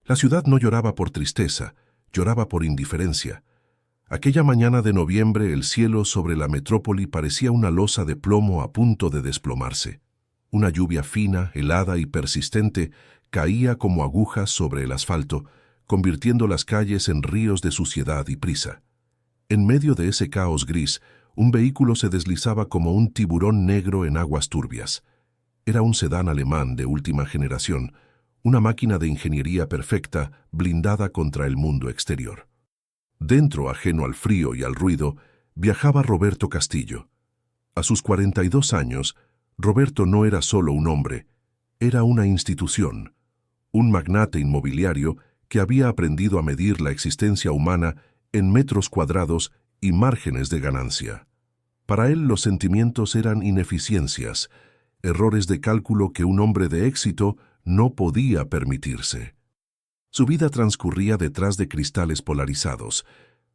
La ciudad no lloraba por tristeza, lloraba por indiferencia. Aquella mañana de noviembre el cielo sobre la metrópoli parecía una losa de plomo a punto de desplomarse. Una lluvia fina, helada y persistente caía como agujas sobre el asfalto, convirtiendo las calles en ríos de suciedad y prisa. En medio de ese caos gris, un vehículo se deslizaba como un tiburón negro en aguas turbias. Era un sedán alemán de última generación, una máquina de ingeniería perfecta, blindada contra el mundo exterior. Dentro, ajeno al frío y al ruido, viajaba Roberto Castillo. A sus 42 años, Roberto no era solo un hombre, era una institución, un magnate inmobiliario que había aprendido a medir la existencia humana en metros cuadrados y márgenes de ganancia. Para él los sentimientos eran ineficiencias, errores de cálculo que un hombre de éxito no podía permitirse. Su vida transcurría detrás de cristales polarizados,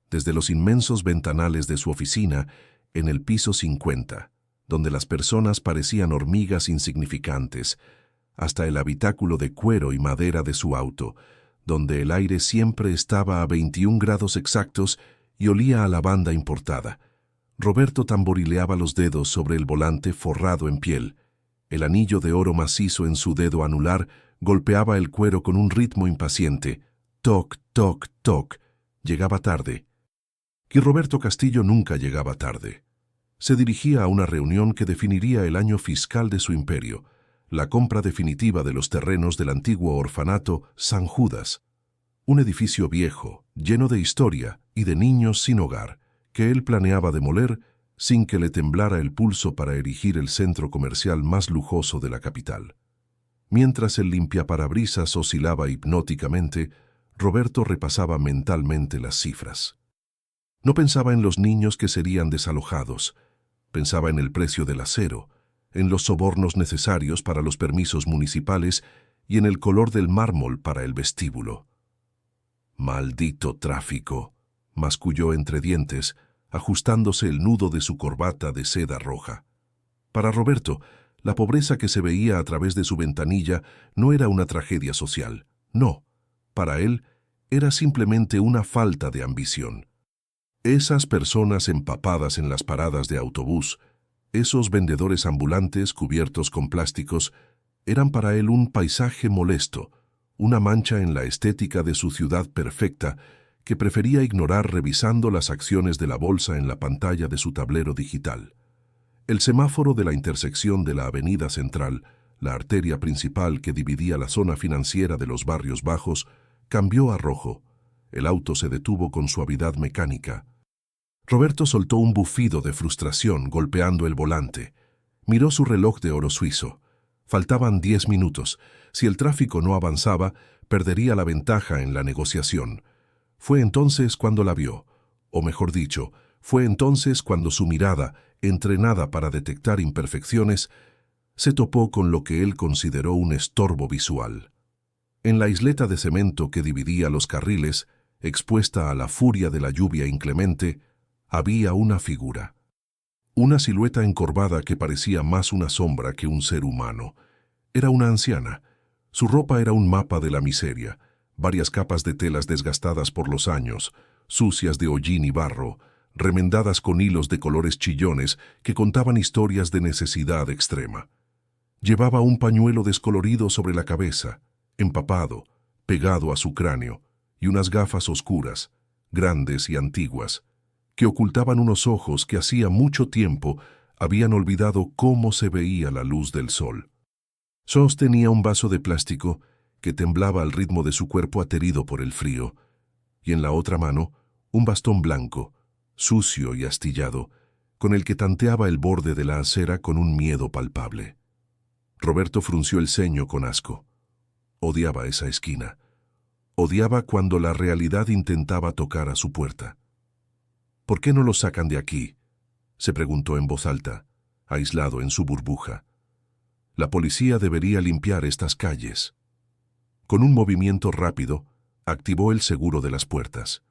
desde los inmensos ventanales de su oficina en el piso 50, donde las personas parecían hormigas insignificantes, hasta el habitáculo de cuero y madera de su auto, donde el aire siempre estaba a 21 grados exactos y olía a lavanda importada. Roberto tamborileaba los dedos sobre el volante forrado en piel. El anillo de oro macizo en su dedo anular golpeaba el cuero con un ritmo impaciente. Toc, toc, toc. Llegaba tarde. Y Roberto Castillo nunca llegaba tarde. Se dirigía a una reunión que definiría el año fiscal de su imperio, la compra definitiva de los terrenos del antiguo orfanato San Judas, un edificio viejo, lleno de historia y de niños sin hogar, que él planeaba demoler sin que le temblara el pulso para erigir el centro comercial más lujoso de la capital. Mientras el limpiaparabrisas oscilaba hipnóticamente, Roberto repasaba mentalmente las cifras. No pensaba en los niños que serían desalojados, pensaba en el precio del acero, en los sobornos necesarios para los permisos municipales y en el color del mármol para el vestíbulo. «Maldito tráfico», masculló entre dientes, ajustándose el nudo de su corbata de seda roja. Para Roberto, la pobreza que se veía a través de su ventanilla no era una tragedia social. No, para él era simplemente una falta de ambición. Esas personas empapadas en las paradas de autobús, esos vendedores ambulantes cubiertos con plásticos, eran para él un paisaje molesto, una mancha en la estética de su ciudad perfecta que prefería ignorar revisando las acciones de la bolsa en la pantalla de su tablero digital. El semáforo de la intersección de la Avenida Central, la arteria principal que dividía la zona financiera de los barrios bajos, cambió a rojo. El auto se detuvo con suavidad mecánica. Roberto soltó un bufido de frustración golpeando el volante. Miró su reloj de oro suizo. Faltaban 10 minutos. Si el tráfico no avanzaba, perdería la ventaja en la negociación. Fue entonces cuando la vio, o mejor dicho, fue entonces cuando su mirada, entrenada para detectar imperfecciones, se topó con lo que él consideró un estorbo visual. En la isleta de cemento que dividía los carriles, expuesta a la furia de la lluvia inclemente, había una figura. Una silueta encorvada que parecía más una sombra que un ser humano. Era una anciana. Su ropa era un mapa de la miseria, varias capas de telas desgastadas por los años, sucias de hollín y barro, remendadas con hilos de colores chillones que contaban historias de necesidad extrema. Llevaba un pañuelo descolorido sobre la cabeza, empapado, pegado a su cráneo, y unas gafas oscuras, grandes y antiguas, que ocultaban unos ojos que hacía mucho tiempo habían olvidado cómo se veía la luz del sol. Sostenía un vaso de plástico que temblaba al ritmo de su cuerpo aterido por el frío, y en la otra mano un bastón blanco, sucio y astillado, con el que tanteaba el borde de la acera con un miedo palpable. Roberto frunció el ceño con asco. Odiaba esa esquina. Odiaba cuando la realidad intentaba tocar a su puerta. «¿Por qué no lo sacan de aquí?», se preguntó en voz alta, aislado en su burbuja. «La policía debería limpiar estas calles». Con un movimiento rápido, activó el seguro de las puertas.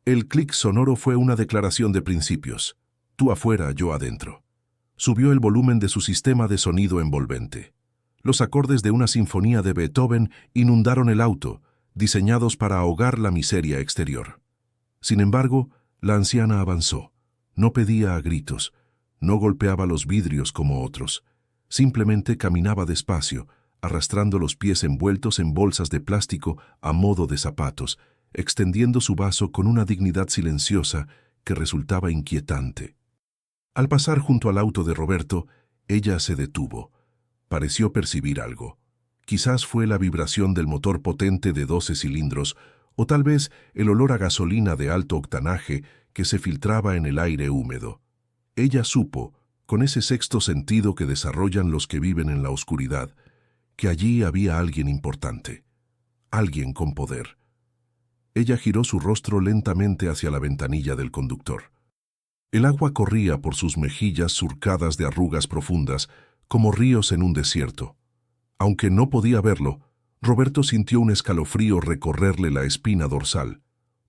El clic sonoro fue una declaración de principios. Tú afuera, yo adentro. Subió el volumen de su sistema de sonido envolvente. Los acordes de una sinfonía de Beethoven inundaron el auto, diseñados para ahogar la miseria exterior. Sin embargo, la anciana avanzó. No pedía a gritos, no golpeaba los vidrios como otros. Simplemente caminaba despacio, arrastrando los pies envueltos en bolsas de plástico a modo de zapatos, extendiendo su vaso con una dignidad silenciosa que resultaba inquietante. Al pasar junto al auto de Roberto, ella se detuvo. Pareció percibir algo. Quizás fue la vibración del motor potente de 12 cilindros, o tal vez el olor a gasolina de alto octanaje que se filtraba en el aire húmedo. Ella supo, con ese sexto sentido que desarrollan los que viven en la oscuridad, que allí había alguien importante, alguien con poder. Ella giró su rostro lentamente hacia la ventanilla del conductor. El agua corría por sus mejillas surcadas de arrugas profundas, como ríos en un desierto. Aunque no podía verlo, Roberto sintió un escalofrío recorrerle la espina dorsal.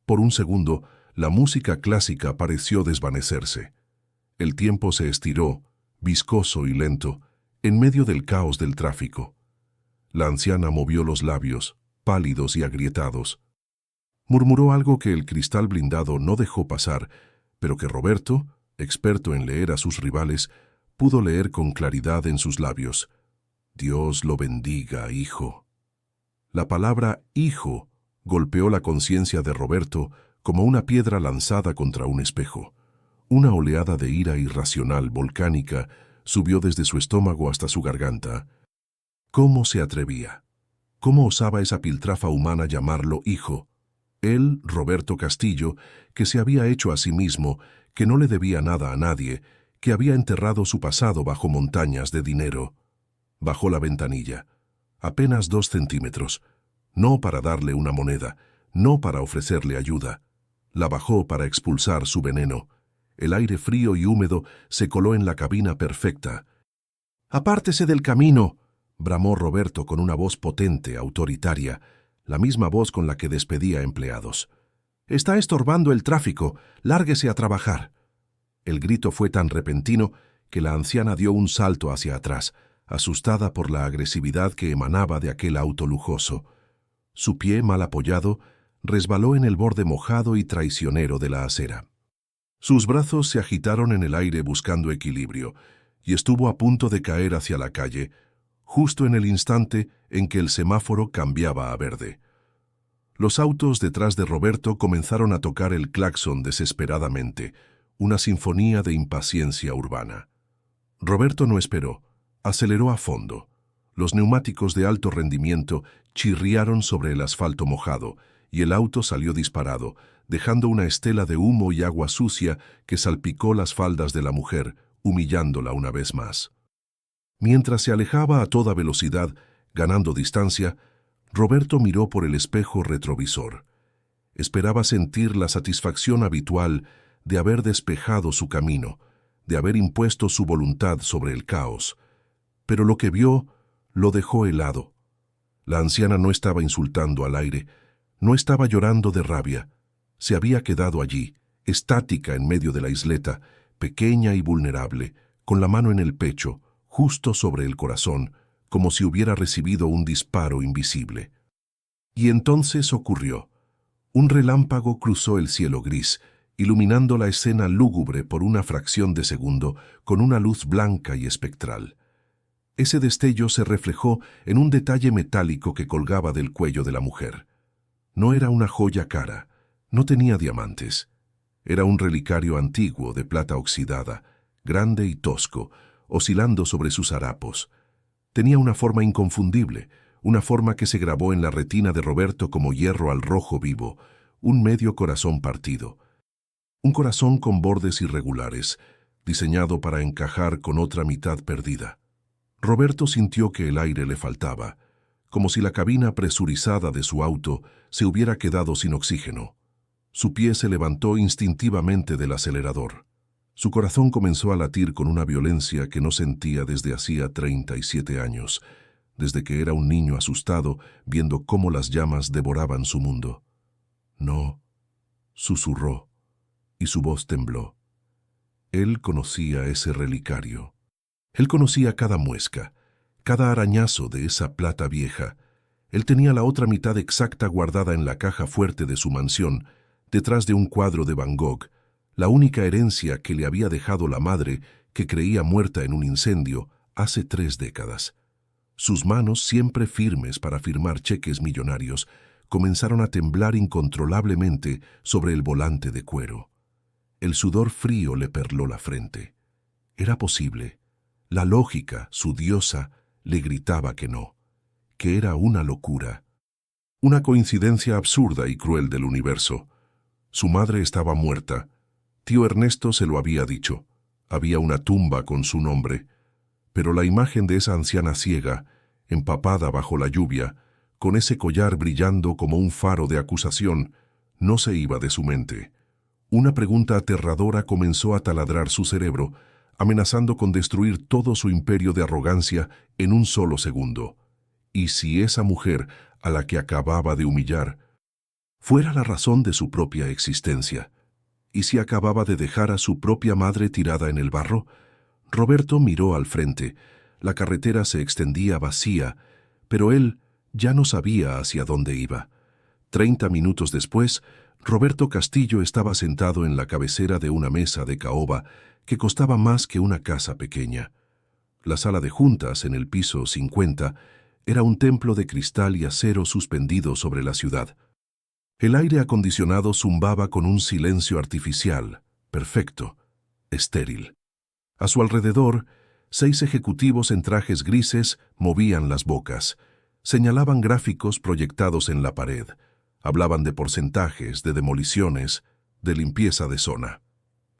Por un segundo, la música clásica pareció desvanecerse. El tiempo se estiró, viscoso y lento, en medio del caos del tráfico. La anciana movió los labios, pálidos y agrietados. Murmuró algo que el cristal blindado no dejó pasar, pero que Roberto, experto en leer a sus rivales, pudo leer con claridad en sus labios. Dios lo bendiga, hijo. La palabra hijo golpeó la conciencia de Roberto como una piedra lanzada contra un espejo. Una oleada de ira irracional, volcánica, subió desde su estómago hasta su garganta. ¿Cómo se atrevía? ¿Cómo osaba esa piltrafa humana llamarlo hijo? Él, Roberto Castillo, que se había hecho a sí mismo, que no le debía nada a nadie, que había enterrado su pasado bajo montañas de dinero. Bajó la ventanilla. Apenas 2 centímetros. No para darle una moneda, no para ofrecerle ayuda. La bajó para expulsar su veneno. El aire frío y húmedo se coló en la cabina perfecta. «¡Apártese del camino!», bramó Roberto con una voz potente, autoritaria, la misma voz con la que despedía empleados. «Está estorbando el tráfico. Lárguese a trabajar». El grito fue tan repentino que la anciana dio un salto hacia atrás, asustada por la agresividad que emanaba de aquel auto lujoso. Su pie, mal apoyado, resbaló en el borde mojado y traicionero de la acera. Sus brazos se agitaron en el aire buscando equilibrio, y estuvo a punto de caer hacia la calle, justo en el instante en que el semáforo cambiaba a verde. Los autos detrás de Roberto comenzaron a tocar el claxon desesperadamente, una sinfonía de impaciencia urbana. Roberto no esperó, aceleró a fondo. Los neumáticos de alto rendimiento chirriaron sobre el asfalto mojado, y el auto salió disparado, dejando una estela de humo y agua sucia que salpicó las faldas de la mujer, humillándola una vez más. Mientras se alejaba a toda velocidad, ganando distancia, Roberto miró por el espejo retrovisor. Esperaba sentir la satisfacción habitual de haber despejado su camino, de haber impuesto su voluntad sobre el caos. Pero lo que vio lo dejó helado. La anciana no estaba insultando al aire, no estaba llorando de rabia. Se había quedado allí, estática en medio de la isleta, pequeña y vulnerable, con la mano en el pecho, justo sobre el corazón, como si hubiera recibido un disparo invisible. Y entonces ocurrió. Un relámpago cruzó el cielo gris, iluminando la escena lúgubre por una fracción de segundo con una luz blanca y espectral. Ese destello se reflejó en un detalle metálico que colgaba del cuello de la mujer. No era una joya cara, no tenía diamantes. Era un relicario antiguo de plata oxidada, grande y tosco, oscilando sobre sus harapos. Tenía una forma inconfundible, una forma que se grabó en la retina de Roberto como hierro al rojo vivo, un medio corazón partido. Un corazón con bordes irregulares, diseñado para encajar con otra mitad perdida. Roberto sintió que el aire le faltaba, como si la cabina presurizada de su auto se hubiera quedado sin oxígeno. Su pie se levantó instintivamente del acelerador. Su corazón comenzó a latir con una violencia que no sentía desde hacía 37 años, desde que era un niño asustado viendo cómo las llamas devoraban su mundo. «No», susurró, y su voz tembló. Él conocía ese relicario. Él conocía cada muesca, cada arañazo de esa plata vieja. Él tenía la otra mitad exacta guardada en la caja fuerte de su mansión, detrás de un cuadro de Van Gogh, la única herencia que le había dejado la madre, que creía muerta en un incendio hace 3 décadas. Sus manos, siempre firmes para firmar cheques millonarios, comenzaron a temblar incontrolablemente sobre el volante de cuero. El sudor frío le perló la frente. Era posible. La lógica, su diosa, le gritaba que no, que era una locura. Una coincidencia absurda y cruel del universo. Su madre estaba muerta. Tío Ernesto se lo había dicho. Había una tumba con su nombre. Pero la imagen de esa anciana ciega, empapada bajo la lluvia, con ese collar brillando como un faro de acusación, no se iba de su mente. Una pregunta aterradora comenzó a taladrar su cerebro, amenazando con destruir todo su imperio de arrogancia en un solo segundo. ¿Y si esa mujer, a la que acababa de humillar, fuera la razón de su propia existencia? ¿Y si acababa de dejar a su propia madre tirada en el barro? Roberto miró al frente. La carretera se extendía vacía, pero él ya no sabía hacia dónde iba. 30 minutos después, Roberto Castillo estaba sentado en la cabecera de una mesa de caoba que costaba más que una casa pequeña. La sala de juntas, en el piso 50, era un templo de cristal y acero suspendido sobre la ciudad. El aire acondicionado zumbaba con un silencio artificial, perfecto, estéril. A su alrededor, 6 ejecutivos en trajes grises movían las bocas, señalaban gráficos proyectados en la pared, hablaban de porcentajes, de demoliciones, de limpieza de zona.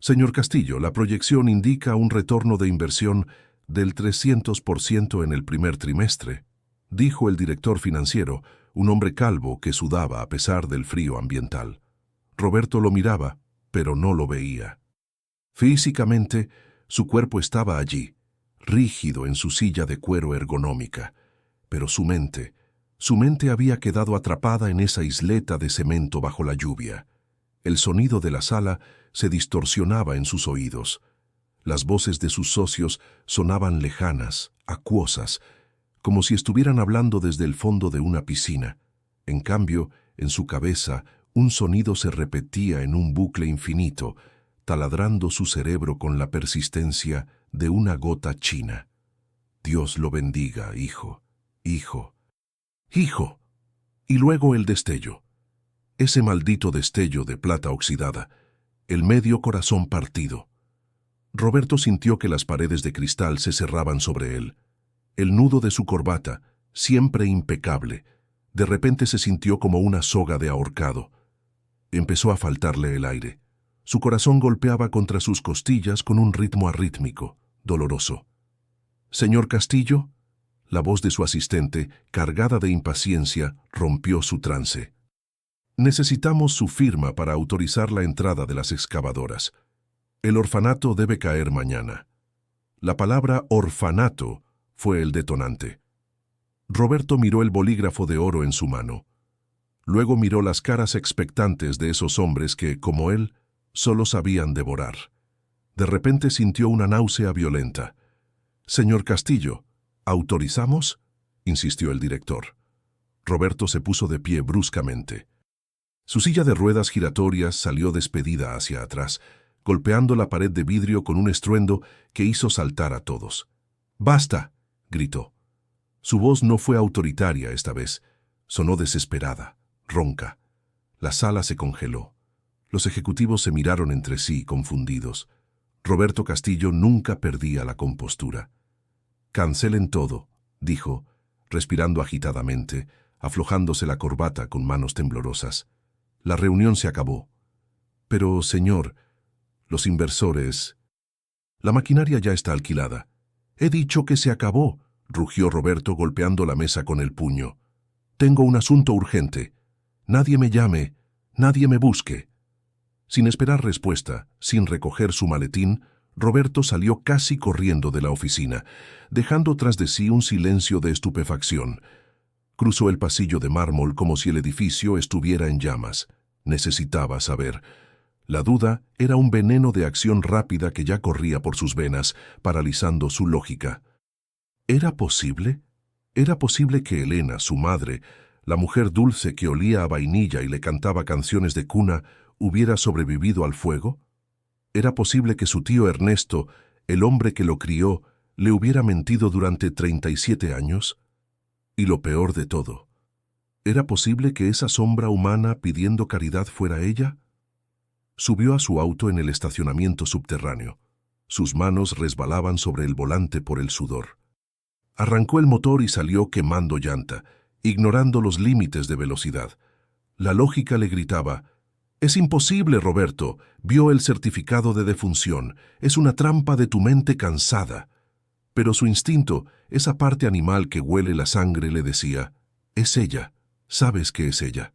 Señor Castillo, la proyección indica un retorno de inversión del 300% en el primer trimestre, dijo el director financiero, un hombre calvo que sudaba a pesar del frío ambiental. Roberto lo miraba, pero no lo veía. Físicamente, su cuerpo estaba allí, rígido en su silla de cuero ergonómica, pero su mente había quedado atrapada en esa isleta de cemento bajo la lluvia. El sonido de la sala se distorsionaba en sus oídos. Las voces de sus socios sonaban lejanas, acuosas, como si estuvieran hablando desde el fondo de una piscina. En cambio, en su cabeza, un sonido se repetía en un bucle infinito, taladrando su cerebro con la persistencia de una gota china. Dios lo bendiga, hijo, hijo, hijo. Y luego el destello. Ese maldito destello de plata oxidada, el medio corazón partido. Roberto sintió que las paredes de cristal se cerraban sobre él. El nudo de su corbata, siempre impecable, de repente se sintió como una soga de ahorcado. Empezó a faltarle el aire. Su corazón golpeaba contra sus costillas con un ritmo arrítmico, doloroso. «Señor Castillo», la voz de su asistente, cargada de impaciencia, rompió su trance. «Necesitamos su firma para autorizar la entrada de las excavadoras. El orfanato debe caer mañana». La palabra orfanato fue el detonante. Roberto miró el bolígrafo de oro en su mano. Luego miró las caras expectantes de esos hombres que, como él, solo sabían devorar. De repente sintió una náusea violenta. «Señor Castillo, ¿autorizamos?», insistió el director. Roberto se puso de pie bruscamente. Su silla de ruedas giratorias salió despedida hacia atrás, golpeando la pared de vidrio con un estruendo que hizo saltar a todos. «¡Basta!», gritó. Su voz no fue autoritaria esta vez. Sonó desesperada, ronca. La sala se congeló. Los ejecutivos se miraron entre sí, confundidos. Roberto Castillo nunca perdía la compostura. «Cancelen todo», dijo, respirando agitadamente, aflojándose la corbata con manos temblorosas. «La reunión se acabó». «Pero, señor, los inversores...» «La maquinaria ya está alquilada». «He dicho que se acabó», rugió Roberto golpeando la mesa con el puño. «Tengo un asunto urgente. Nadie me llame, nadie me busque». Sin esperar respuesta, sin recoger su maletín, Roberto salió casi corriendo de la oficina, dejando tras de sí un silencio de estupefacción. Cruzó el pasillo de mármol como si el edificio estuviera en llamas. Necesitaba saber. La duda era un veneno de acción rápida que ya corría por sus venas, paralizando su lógica. ¿Era posible? ¿Era posible que Elena, su madre, La mujer dulce que olía a vainilla y le cantaba canciones de cuna hubiera sobrevivido al fuego? ¿Era posible que su tío Ernesto, el hombre que lo crió, le hubiera mentido durante 37 años? Y lo peor de todo, ¿era posible que esa sombra humana pidiendo caridad fuera ella? Subió a su auto en el estacionamiento subterráneo. Sus manos resbalaban sobre el volante por el sudor. Arrancó el motor y salió quemando llanta, ignorando los límites de velocidad. La lógica le gritaba: «Es imposible, Roberto, vio el certificado de defunción, es una trampa de tu mente cansada». Pero su instinto, esa parte animal que huele la sangre, le decía: «Es ella, sabes que es ella».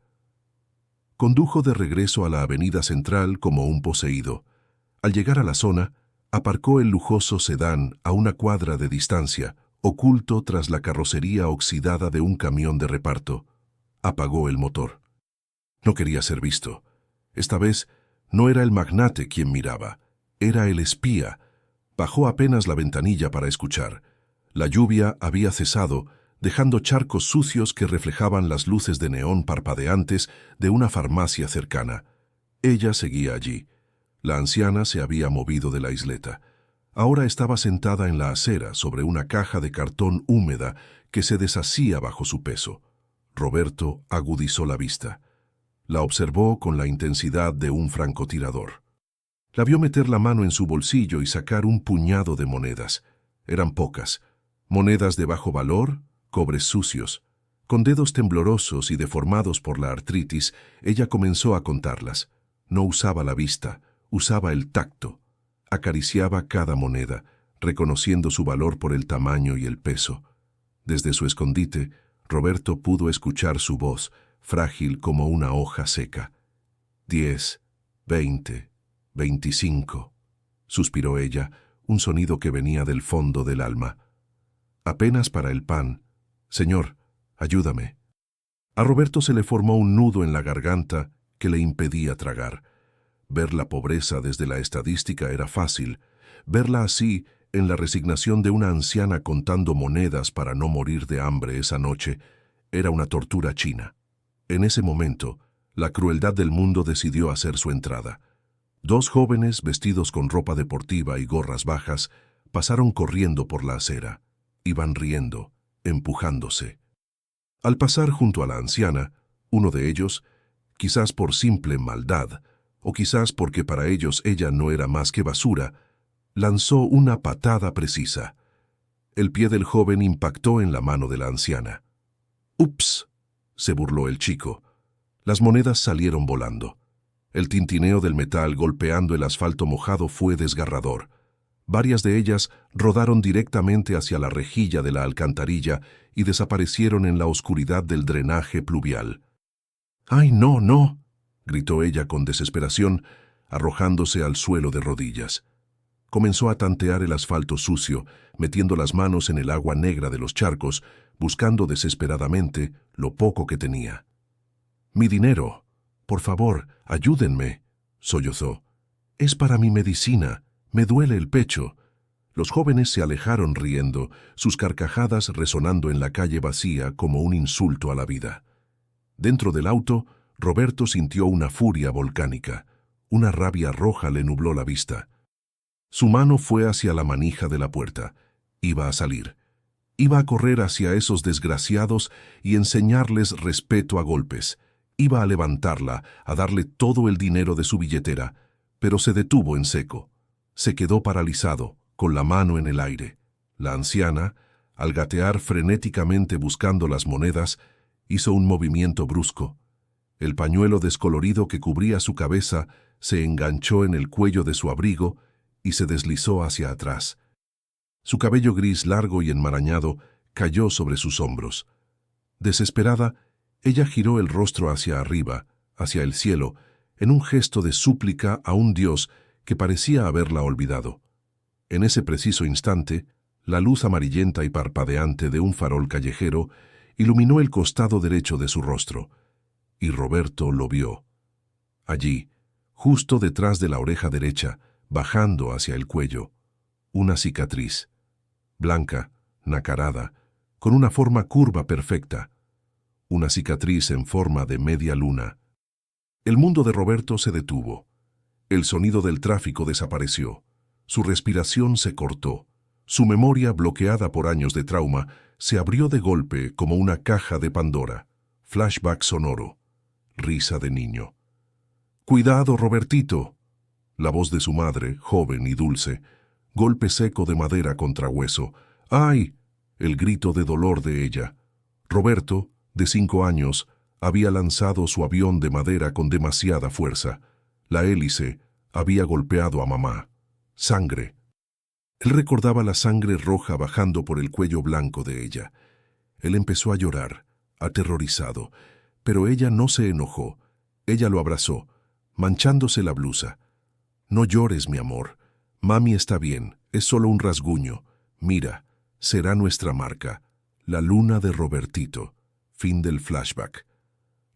Condujo de regreso a la avenida central como un poseído. Al llegar a la zona, aparcó el lujoso sedán a una cuadra de distancia, oculto tras la carrocería oxidada de un camión de reparto. Apagó el motor. No quería ser visto. Esta vez no era el magnate quien miraba, era el espía. Bajó apenas la ventanilla para escuchar. La lluvia había cesado, dejando charcos sucios que reflejaban las luces de neón parpadeantes de una farmacia cercana. Ella seguía allí. La anciana se había movido de la isleta. Ahora estaba sentada en la acera sobre una caja de cartón húmeda que se deshacía bajo su peso. Roberto agudizó la vista. La observó con la intensidad de un francotirador. La vio meter la mano en su bolsillo y sacar un puñado de monedas. Eran pocas. Monedas de bajo valor, cobres sucios. Con dedos temblorosos y deformados por la artritis, ella comenzó a contarlas. No usaba la vista, usaba el tacto. Acariciaba cada moneda, reconociendo su valor por el tamaño y el peso. Desde su escondite, Roberto pudo escuchar su voz, frágil como una hoja seca. 10, 20, 25, suspiró ella, un sonido que venía del fondo del alma. Apenas para el pan. Señor, ayúdame. A Roberto se le formó un nudo en la garganta que le impedía tragar. Ver la pobreza desde la estadística era fácil. Verla así, en la resignación de una anciana contando monedas para no morir de hambre esa noche, era una tortura china. En ese momento, la crueldad del mundo decidió hacer su entrada. Dos jóvenes, vestidos con ropa deportiva y gorras bajas, pasaron corriendo por la acera. Iban riendo, empujándose. Al pasar junto a la anciana, uno de ellos, quizás por simple maldad, o quizás porque para ellos ella no era más que basura, lanzó una patada precisa. El pie del joven impactó en la mano de la anciana. «¡Ups!», se burló el chico. Las monedas salieron volando. El tintineo del metal golpeando el asfalto mojado fue desgarrador. Varias de ellas rodaron directamente hacia la rejilla de la alcantarilla y desaparecieron en la oscuridad del drenaje pluvial. «¡Ay, no, no!», gritó ella con desesperación, arrojándose al suelo de rodillas. Comenzó a tantear el asfalto sucio, metiendo las manos en el agua negra de los charcos, buscando desesperadamente lo poco que tenía. «Mi dinero. Por favor, ayúdenme», sollozó. «Es para mi medicina. Me duele el pecho». Los jóvenes se alejaron riendo, sus carcajadas resonando en la calle vacía como un insulto a la vida. Dentro del auto, Roberto sintió una furia volcánica. Una rabia roja le nubló la vista. Su mano fue hacia la manija de la puerta. Iba a salir. Iba a correr hacia esos desgraciados y enseñarles respeto a golpes. Iba a levantarla, a darle todo el dinero de su billetera, pero se detuvo en seco. Se quedó paralizado, con la mano en el aire. La anciana, al gatear frenéticamente buscando las monedas, hizo un movimiento brusco. El pañuelo descolorido que cubría su cabeza se enganchó en el cuello de su abrigo y se deslizó hacia atrás. Su cabello gris largo y enmarañado cayó sobre sus hombros. Desesperada, ella giró el rostro hacia arriba, hacia el cielo, en un gesto de súplica a un Dios que parecía haberla olvidado. En ese preciso instante, la luz amarillenta y parpadeante de un farol callejero iluminó el costado derecho de su rostro, y Roberto lo vio. Allí, justo detrás de la oreja derecha, bajando hacia el cuello, una cicatriz, blanca, nacarada, con una forma curva perfecta, una cicatriz en forma de media luna. El mundo de Roberto se detuvo. El sonido del tráfico desapareció. Su respiración se cortó. Su memoria, bloqueada por años de trauma, se abrió de golpe como una caja de Pandora. Flashback sonoro. Risa de niño. «¡Cuidado, Robertito!» La voz de su madre, joven y dulce. Golpe seco de madera contra hueso. «¡Ay!» El grito de dolor de ella. Roberto, de 5 años, había lanzado su avión de madera con demasiada fuerza. La hélice había golpeado a mamá. Sangre. Él recordaba la sangre roja bajando por el cuello blanco de ella. Él empezó a llorar, aterrorizado, pero ella no se enojó. Ella lo abrazó, manchándose la blusa. «No llores, mi amor. Mami está bien, es solo un rasguño. Mira, será nuestra marca. La luna de Robertito». Fin del flashback.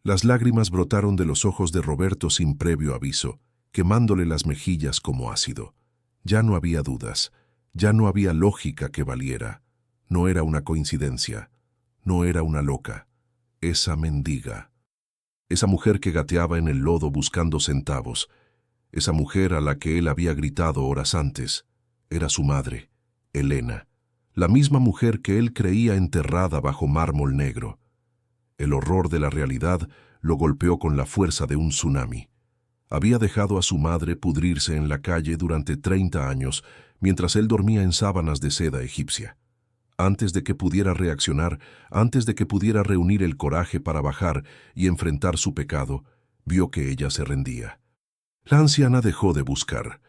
Las lágrimas brotaron de los ojos de Roberto sin previo aviso, quemándole las mejillas como ácido. Ya no había dudas. Ya no había lógica que valiera. No era una coincidencia. No era una loca. Esa mendiga. Esa mujer que gateaba en el lodo buscando centavos. Esa mujer a la que él había gritado horas antes. Era su madre, Elena. La misma mujer que él creía enterrada bajo mármol negro. El horror de la realidad lo golpeó con la fuerza de un tsunami. Había dejado a su madre pudrirse en la calle durante 30 años, mientras él dormía en sábanas de seda egipcia. Antes de que pudiera reaccionar, antes de que pudiera reunir el coraje para bajar y enfrentar su pecado, vio que ella se rendía. La anciana dejó de buscar.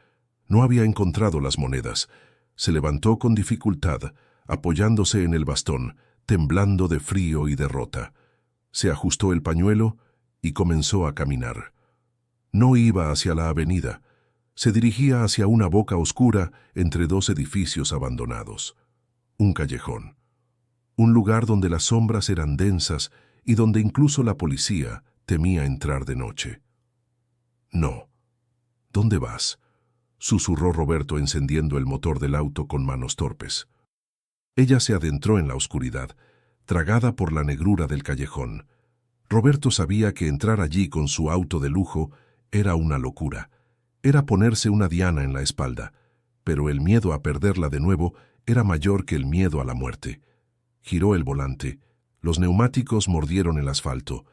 No había encontrado las monedas. Se levantó con dificultad, apoyándose en el bastón, temblando de frío y derrota. Se ajustó el pañuelo y comenzó a caminar. No iba hacia la avenida. Se dirigía hacia una boca oscura entre 2 edificios abandonados. Un callejón. Un lugar donde las sombras eran densas y donde incluso la policía temía entrar de noche. «No. ¿Dónde vas?», susurró Roberto encendiendo el motor del auto con manos torpes. Ella se adentró en la oscuridad, tragada por la negrura del callejón. Roberto sabía que entrar allí con su auto de lujo era una locura. Era ponerse una diana en la espalda, pero el miedo a perderla de nuevo era mayor que el miedo a la muerte. Giró el volante. Los neumáticos mordieron el asfalto.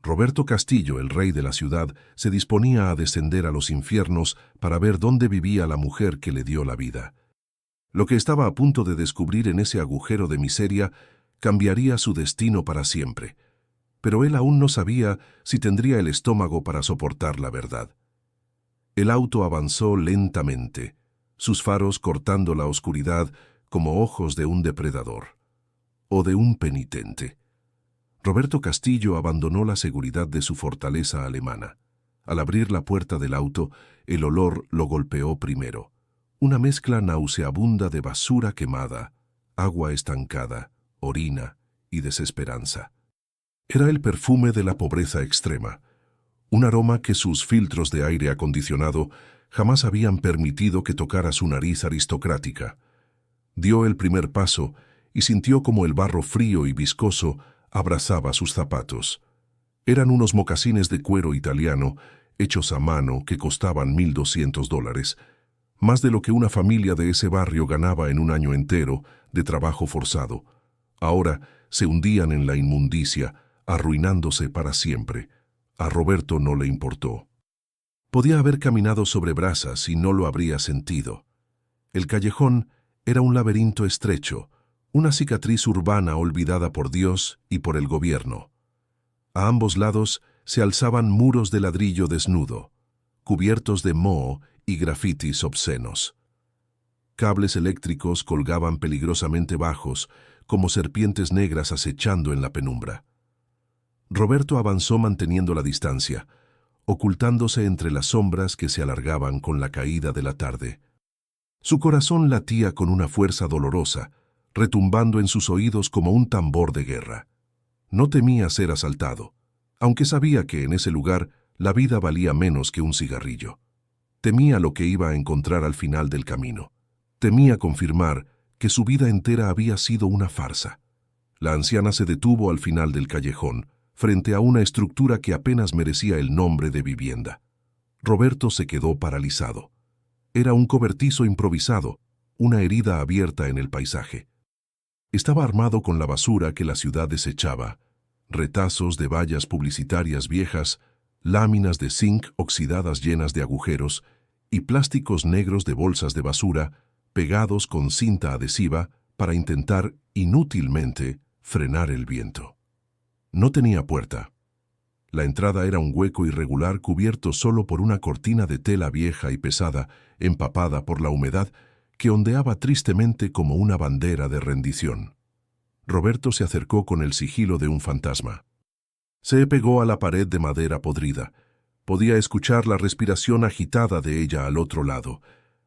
Roberto Castillo, el rey de la ciudad, se disponía a descender a los infiernos para ver dónde vivía la mujer que le dio la vida. Lo que estaba a punto de descubrir en ese agujero de miseria cambiaría su destino para siempre. Pero él aún no sabía si tendría el estómago para soportar la verdad. El auto avanzó lentamente, sus faros cortando la oscuridad como ojos de un depredador o de un penitente. Roberto Castillo abandonó la seguridad de su fortaleza alemana. Al abrir la puerta del auto, el olor lo golpeó primero. Una mezcla nauseabunda de basura quemada, agua estancada, orina y desesperanza. Era el perfume de la pobreza extrema, un aroma que sus filtros de aire acondicionado jamás habían permitido que tocara su nariz aristocrática. Dio el primer paso y sintió como el barro frío y viscoso abrazaba sus zapatos. Eran unos mocasines de cuero italiano, hechos a mano, que costaban $1,200, más de lo que una familia de ese barrio ganaba en un año entero de trabajo forzado. Ahora se hundían en la inmundicia, arruinándose para siempre. A Roberto no le importó. Podía haber caminado sobre brasas y no lo habría sentido. El callejón era un laberinto estrecho, una cicatriz urbana olvidada por Dios y por el gobierno. A ambos lados se alzaban muros de ladrillo desnudo, cubiertos de moho y grafitis obscenos. Cables eléctricos colgaban peligrosamente bajos, como serpientes negras acechando en la penumbra. Roberto avanzó manteniendo la distancia, ocultándose entre las sombras que se alargaban con la caída de la tarde. Su corazón latía con una fuerza dolorosa, retumbando en sus oídos como un tambor de guerra. No temía ser asaltado, aunque sabía que en ese lugar la vida valía menos que un cigarrillo. Temía lo que iba a encontrar al final del camino. Temía confirmar que su vida entera había sido una farsa. La anciana se detuvo al final del callejón, frente a una estructura que apenas merecía el nombre de vivienda. Roberto se quedó paralizado. Era un cobertizo improvisado, una herida abierta en el paisaje. Estaba armado con la basura que la ciudad desechaba, retazos de vallas publicitarias viejas, láminas de zinc oxidadas llenas de agujeros y plásticos negros de bolsas de basura pegados con cinta adhesiva para intentar, inútilmente, frenar el viento. No tenía puerta. La entrada era un hueco irregular cubierto solo por una cortina de tela vieja y pesada, empapada por la humedad, que ondeaba tristemente como una bandera de rendición. Roberto se acercó con el sigilo de un fantasma. Se pegó a la pared de madera podrida. Podía escuchar la respiración agitada de ella al otro lado.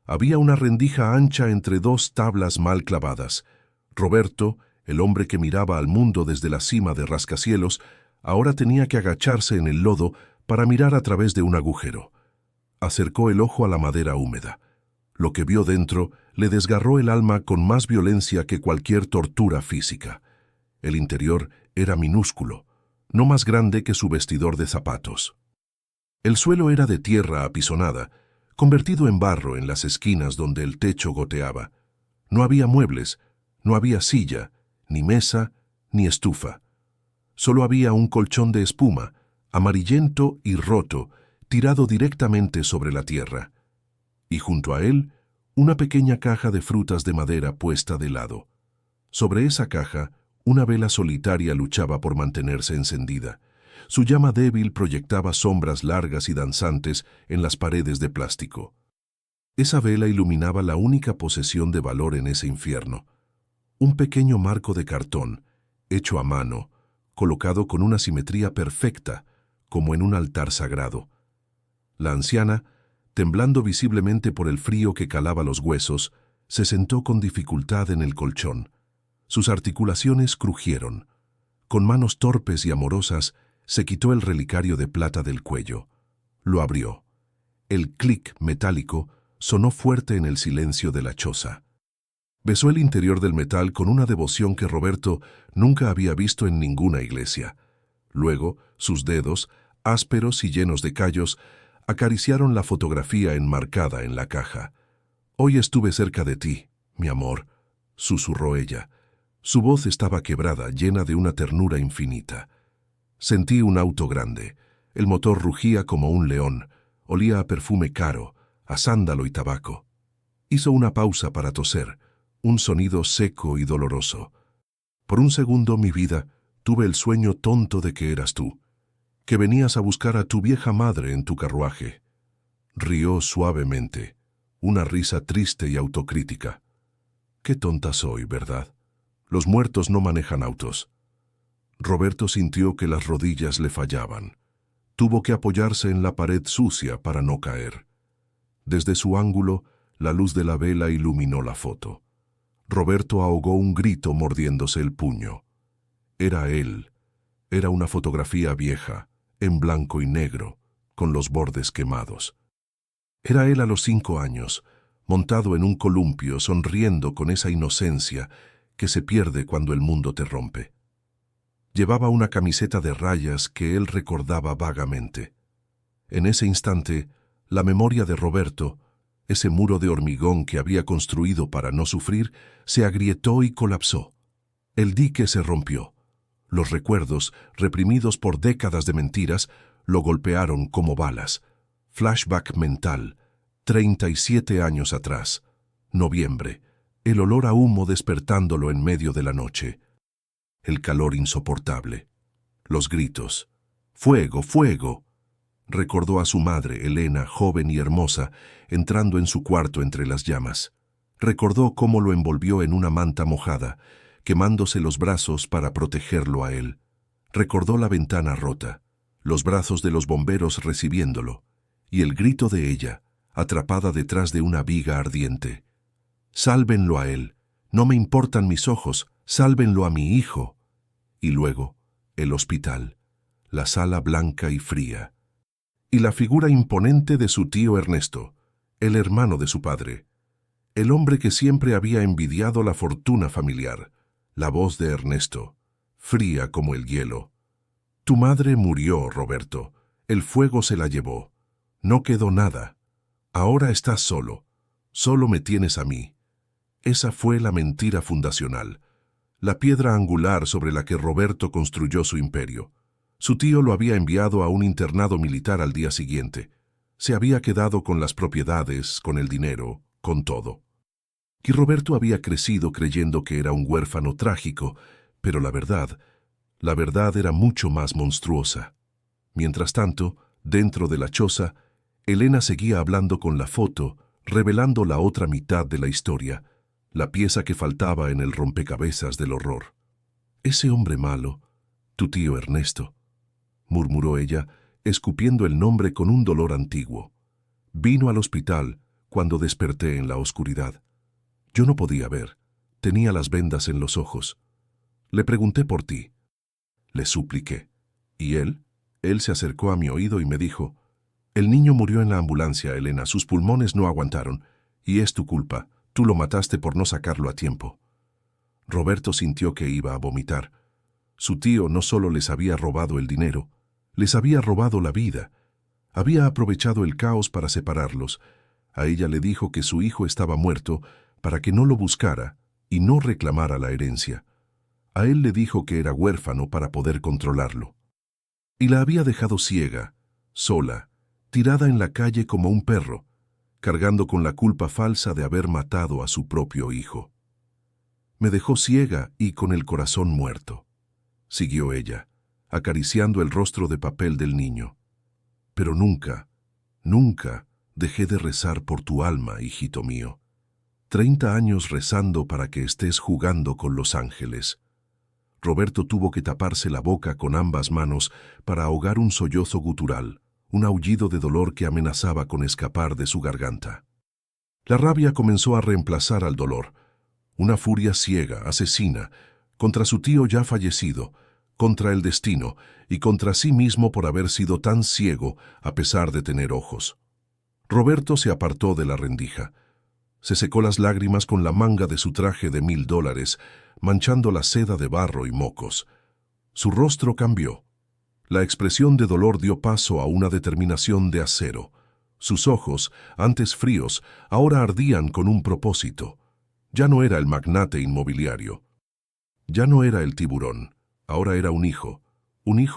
Había una rendija ancha entre dos tablas mal clavadas. Roberto, el hombre que miraba al mundo desde la cima de rascacielos, ahora tenía que agacharse en el lodo para mirar a través de un agujero. Acercó el ojo a la madera húmeda. Lo que vio dentro le desgarró el alma con más violencia que cualquier tortura física. El interior era minúsculo, no más grande que su vestidor de zapatos. El suelo era de tierra apisonada, convertido en barro en las esquinas donde el techo goteaba. No había muebles, no había silla, ni mesa, ni estufa. Solo había un colchón de espuma, amarillento y roto, tirado directamente sobre la tierra. Y junto a él, una pequeña caja de frutas de madera puesta de lado. Sobre esa caja, una vela solitaria luchaba por mantenerse encendida. Su llama débil proyectaba sombras largas y danzantes en las paredes de plástico. Esa vela iluminaba la única posesión de valor en ese infierno. Un pequeño marco de cartón, hecho a mano, colocado con una simetría perfecta, como en un altar sagrado. La anciana, temblando visiblemente por el frío que calaba los huesos, se sentó con dificultad en el colchón. Sus articulaciones crujieron. Con manos torpes y amorosas, se quitó el relicario de plata del cuello. Lo abrió. El clic metálico sonó fuerte en el silencio de la choza. Besó el interior del metal con una devoción que Roberto nunca había visto en ninguna iglesia. Luego, sus dedos, ásperos y llenos de callos, acariciaron la fotografía enmarcada en la caja. «Hoy estuve cerca de ti, mi amor», susurró ella. Su voz estaba quebrada, llena de una ternura infinita. Sentí un auto grande. El motor rugía como un león. Olía a perfume caro, a sándalo y tabaco. Hizo una pausa para toser, un sonido seco y doloroso. Por un segundo, mi vida, tuve el sueño tonto de que eras tú, que venías a buscar a tu vieja madre en tu carruaje. Rió suavemente, una risa triste y autocrítica. Qué tonta soy, ¿verdad? Los muertos no manejan autos. Roberto sintió que las rodillas le fallaban. Tuvo que apoyarse en la pared sucia para no caer. Desde su ángulo, la luz de la vela iluminó la foto. Roberto ahogó un grito mordiéndose el puño. Era él. Era una fotografía vieja, en blanco y negro, con los bordes quemados. Era él a los 5 años, montado en un columpio, sonriendo con esa inocencia que se pierde cuando el mundo te rompe. Llevaba una camiseta de rayas que él recordaba vagamente. En ese instante, la memoria de Roberto, ese muro de hormigón que había construido para no sufrir, se agrietó y colapsó. El dique se rompió. Los recuerdos, reprimidos por décadas de mentiras, lo golpearon como balas. Flashback mental, 37 años atrás. Noviembre, el olor a humo despertándolo en medio de la noche. El calor insoportable. Los gritos. ¡Fuego, fuego! Recordó a su madre, Elena, joven y hermosa, entrando en su cuarto entre las llamas. Recordó cómo lo envolvió en una manta mojada, quemándose los brazos para protegerlo a él. Recordó la ventana rota, los brazos de los bomberos recibiéndolo, y el grito de ella, atrapada detrás de una viga ardiente. «Sálvenlo a él, no me importan mis ojos, sálvenlo a mi hijo». Y luego, el hospital, la sala blanca y fría, y la figura imponente de su tío Ernesto, el hermano de su padre, el hombre que siempre había envidiado la fortuna familiar, la voz de Ernesto. fría como el hielo. Tu madre murió, Roberto. El fuego se la llevó. No quedó nada. Ahora estás solo. Solo me tienes a mí. Esa fue la mentira fundacional, la piedra angular sobre la que Roberto construyó su imperio. Su tío lo había enviado a un internado militar al día siguiente. Se había quedado con las propiedades, con el dinero, con todo. Y Roberto había crecido creyendo que era un huérfano trágico, pero la verdad era mucho más monstruosa. Mientras tanto, dentro de la choza, Elena seguía hablando con la foto, revelando la otra mitad de la historia, la pieza que faltaba en el rompecabezas del horror. Ese hombre malo, tu tío Ernesto, murmuró ella, escupiendo el nombre con un dolor antiguo. Vino al hospital cuando desperté en la oscuridad. Yo no podía ver, tenía las vendas en los ojos. Le pregunté por ti. Le supliqué. ¿Y él? Él se acercó a mi oído y me dijo: el niño murió en la ambulancia, Elena, sus pulmones no aguantaron, y es tu culpa, tú lo mataste por no sacarlo a tiempo. Roberto sintió que iba a vomitar. Su tío no solo les había robado el dinero, les había robado la vida. Había aprovechado el caos para separarlos. A ella le dijo que su hijo estaba muerto para que no lo buscara y no reclamara la herencia. A él le dijo que era huérfano para poder controlarlo. Y la había dejado ciega, sola, tirada en la calle como un perro, cargando con la culpa falsa de haber matado a su propio hijo. Me dejó ciega y con el corazón muerto, siguió ella, acariciando el rostro de papel del niño. Pero nunca, nunca dejé de rezar por tu alma, hijito mío. 30 años rezando para que estés jugando con los ángeles. Roberto tuvo que taparse la boca con ambas manos para ahogar un sollozo gutural, un aullido de dolor que amenazaba con escapar de su garganta. La rabia comenzó a reemplazar al dolor, una furia ciega, asesina, contra su tío ya fallecido, contra el destino y contra sí mismo por haber sido tan ciego a pesar de tener ojos. Roberto se apartó de la rendija. Se secó las lágrimas con la manga de su traje de $1000, manchando la seda de barro y mocos. Su rostro cambió. La expresión de dolor dio paso a una determinación de acero. Sus ojos, antes fríos, ahora ardían con un propósito. Ya no era el magnate inmobiliario. Ya no era el tiburón. Ahora era un hijo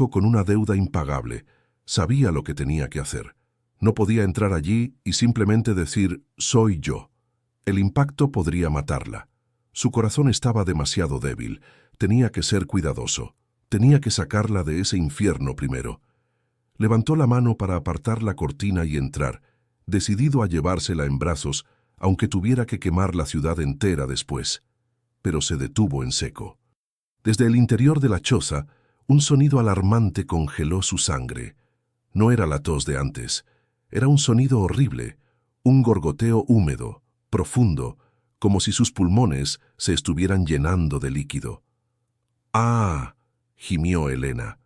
con una deuda impagable. Sabía lo que tenía que hacer. No podía entrar allí y simplemente decir, soy yo. El impacto podría matarla. Su corazón estaba demasiado débil. Tenía que ser cuidadoso. Tenía que sacarla de ese infierno primero. Levantó la mano para apartar la cortina y entrar, decidido a llevársela en brazos, aunque tuviera que quemar la ciudad entera después. Pero se detuvo en seco. Desde el interior de la choza, un sonido alarmante congeló su sangre. No era la tos de antes. Era un sonido horrible, un gorgoteo húmedo, profundo, como si sus pulmones se estuvieran llenando de líquido. ¡Ah!, gimió Elena.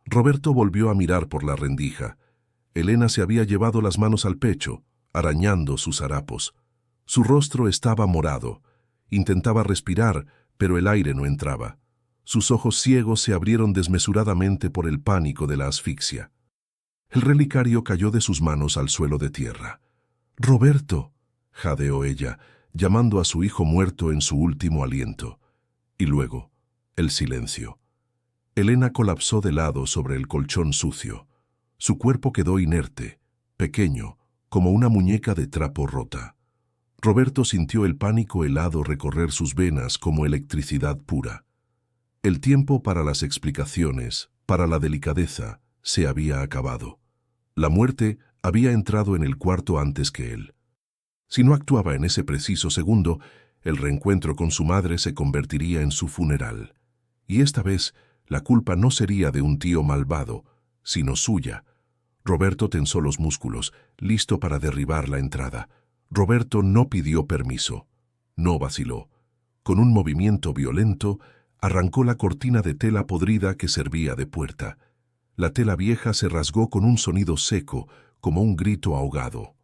Roberto volvió a mirar por la rendija. Elena se había llevado las manos al pecho, arañando sus harapos. Su rostro estaba morado. Intentaba respirar, pero el aire no entraba. Sus ojos ciegos se abrieron desmesuradamente por el pánico de la asfixia. El relicario cayó de sus manos al suelo de tierra. «Roberto», jadeó ella, llamando a su hijo muerto en su último aliento. Y luego, el silencio. Elena colapsó de lado sobre el colchón sucio. Su cuerpo quedó inerte, pequeño, como una muñeca de trapo rota. Roberto sintió el pánico helado recorrer sus venas como electricidad pura. El tiempo para las explicaciones, para la delicadeza, se había acabado. La muerte había entrado en el cuarto antes que él. Si no actuaba en ese preciso segundo, el reencuentro con su madre se convertiría en su funeral. Y esta vez, la culpa no sería de un tío malvado, sino suya. Roberto tensó los músculos, listo para derribar la entrada. Roberto no pidió permiso. No vaciló. Con un movimiento violento, arrancó la cortina de tela podrida que servía de puerta. La tela vieja se rasgó con un sonido seco, como un grito ahogado.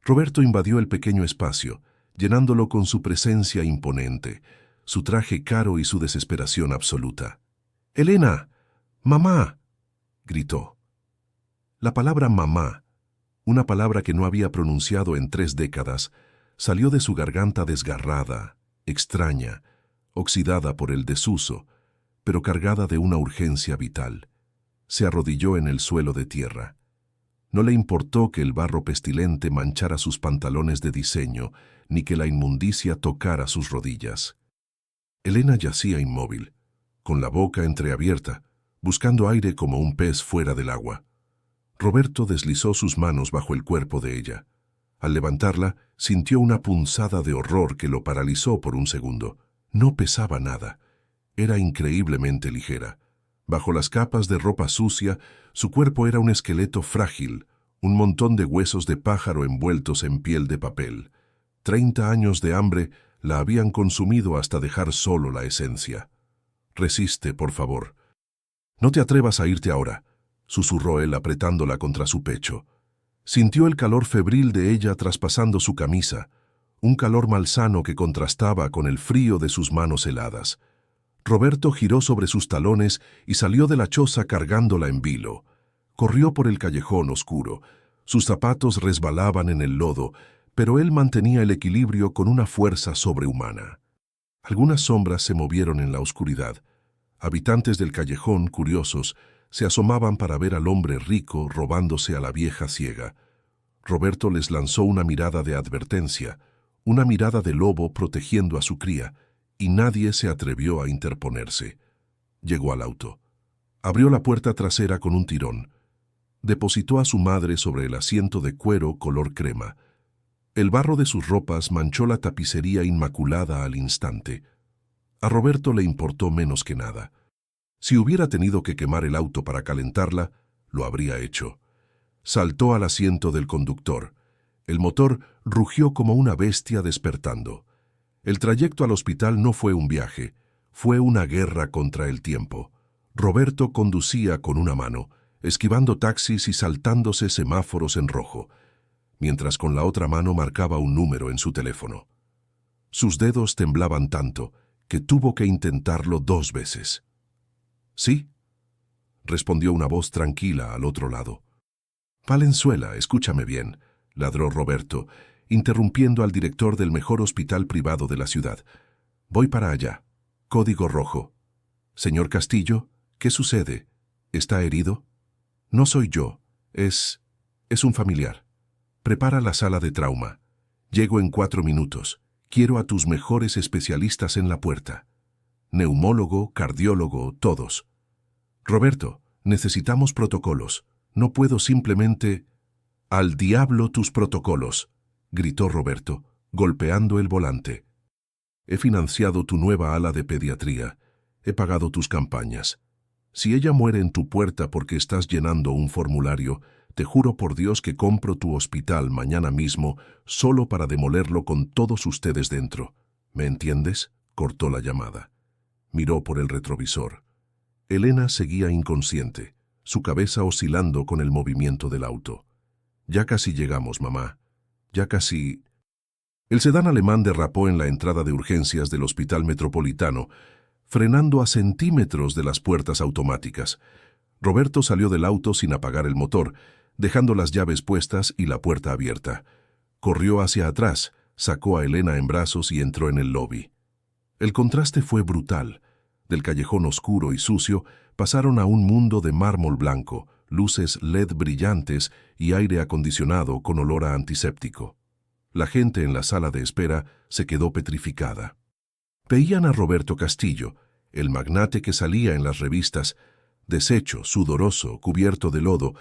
Roberto invadió el pequeño espacio, llenándolo con su presencia imponente, su traje caro y su desesperación absoluta. —¡Elena! ¡Mamá! —gritó. La palabra mamá, una palabra que no había pronunciado en 3 décadas, salió de su garganta desgarrada, extraña, oxidada por el desuso, pero cargada de una urgencia vital. Se arrodilló en el suelo de tierra. No le importó que el barro pestilente manchara sus pantalones de diseño, ni que la inmundicia tocara sus rodillas. Elena yacía inmóvil, con la boca entreabierta, buscando aire como un pez fuera del agua. Roberto deslizó sus manos bajo el cuerpo de ella. Al levantarla, sintió una punzada de horror que lo paralizó por un segundo. No pesaba nada. Era increíblemente ligera. Bajo las capas de ropa sucia, su cuerpo era un esqueleto frágil, un montón de huesos de pájaro envueltos en piel de papel. 30 años de hambre la habían consumido hasta dejar solo la esencia. «Resiste, por favor. No te atrevas a irte ahora», susurró él apretándola contra su pecho. Sintió el calor febril de ella traspasando su camisa, un calor malsano que contrastaba con el frío de sus manos heladas. Roberto giró sobre sus talones y salió de la choza cargándola en vilo. Corrió por el callejón oscuro. Sus zapatos resbalaban en el lodo, pero él mantenía el equilibrio con una fuerza sobrehumana. Algunas sombras se movieron en la oscuridad. Habitantes del callejón, curiosos, se asomaban para ver al hombre rico robándose a la vieja ciega. Roberto les lanzó una mirada de advertencia, una mirada de lobo protegiendo a su cría, y nadie se atrevió a interponerse. Llegó al auto. Abrió la puerta trasera con un tirón. Depositó a su madre sobre el asiento de cuero color crema. El barro de sus ropas manchó la tapicería inmaculada al instante. A Roberto le importó menos que nada. Si hubiera tenido que quemar el auto para calentarla, lo habría hecho. Saltó al asiento del conductor. El motor rugió como una bestia despertando. El trayecto al hospital no fue un viaje, fue una guerra contra el tiempo. Roberto conducía con una mano, esquivando taxis y saltándose semáforos en rojo, mientras con la otra mano marcaba un número en su teléfono. Sus dedos temblaban tanto que tuvo que intentarlo 2 veces. «¿Sí?», respondió una voz tranquila al otro lado. «Valenzuela, escúchame bien», ladró Roberto, interrumpiendo al director del mejor hospital privado de la ciudad. «Voy para allá. Código rojo. Señor Castillo, ¿qué sucede? ¿Está herido?» «No soy yo. Es un familiar. Prepara la sala de trauma. Llego en 4 minutos. Quiero a tus mejores especialistas en la puerta. Neumólogo, cardiólogo, todos. Roberto, necesitamos protocolos. No puedo simplemente...» «Al diablo tus protocolos», gritó Roberto, golpeando el volante. «He financiado tu nueva ala de pediatría. He pagado tus campañas. Si ella muere en tu puerta porque estás llenando un formulario, te juro por Dios que compro tu hospital mañana mismo solo para demolerlo con todos ustedes dentro. ¿Me entiendes?», cortó la llamada. Miró por el retrovisor. Elena seguía inconsciente, su cabeza oscilando con el movimiento del auto. «Ya casi llegamos, mamá. Ya casi...» El sedán alemán derrapó en la entrada de urgencias del Hospital Metropolitano, frenando a centímetros de las puertas automáticas. Roberto salió del auto sin apagar el motor, dejando las llaves puestas y la puerta abierta. Corrió hacia atrás, sacó a Elena en brazos y entró en el lobby. El contraste fue brutal. Del callejón oscuro y sucio pasaron a un mundo de mármol blanco, luces LED brillantes y aire acondicionado con olor a antiséptico. La gente en la sala de espera se quedó petrificada. Veían a Roberto Castillo, el magnate que salía en las revistas, deshecho, sudoroso, cubierto de lodo,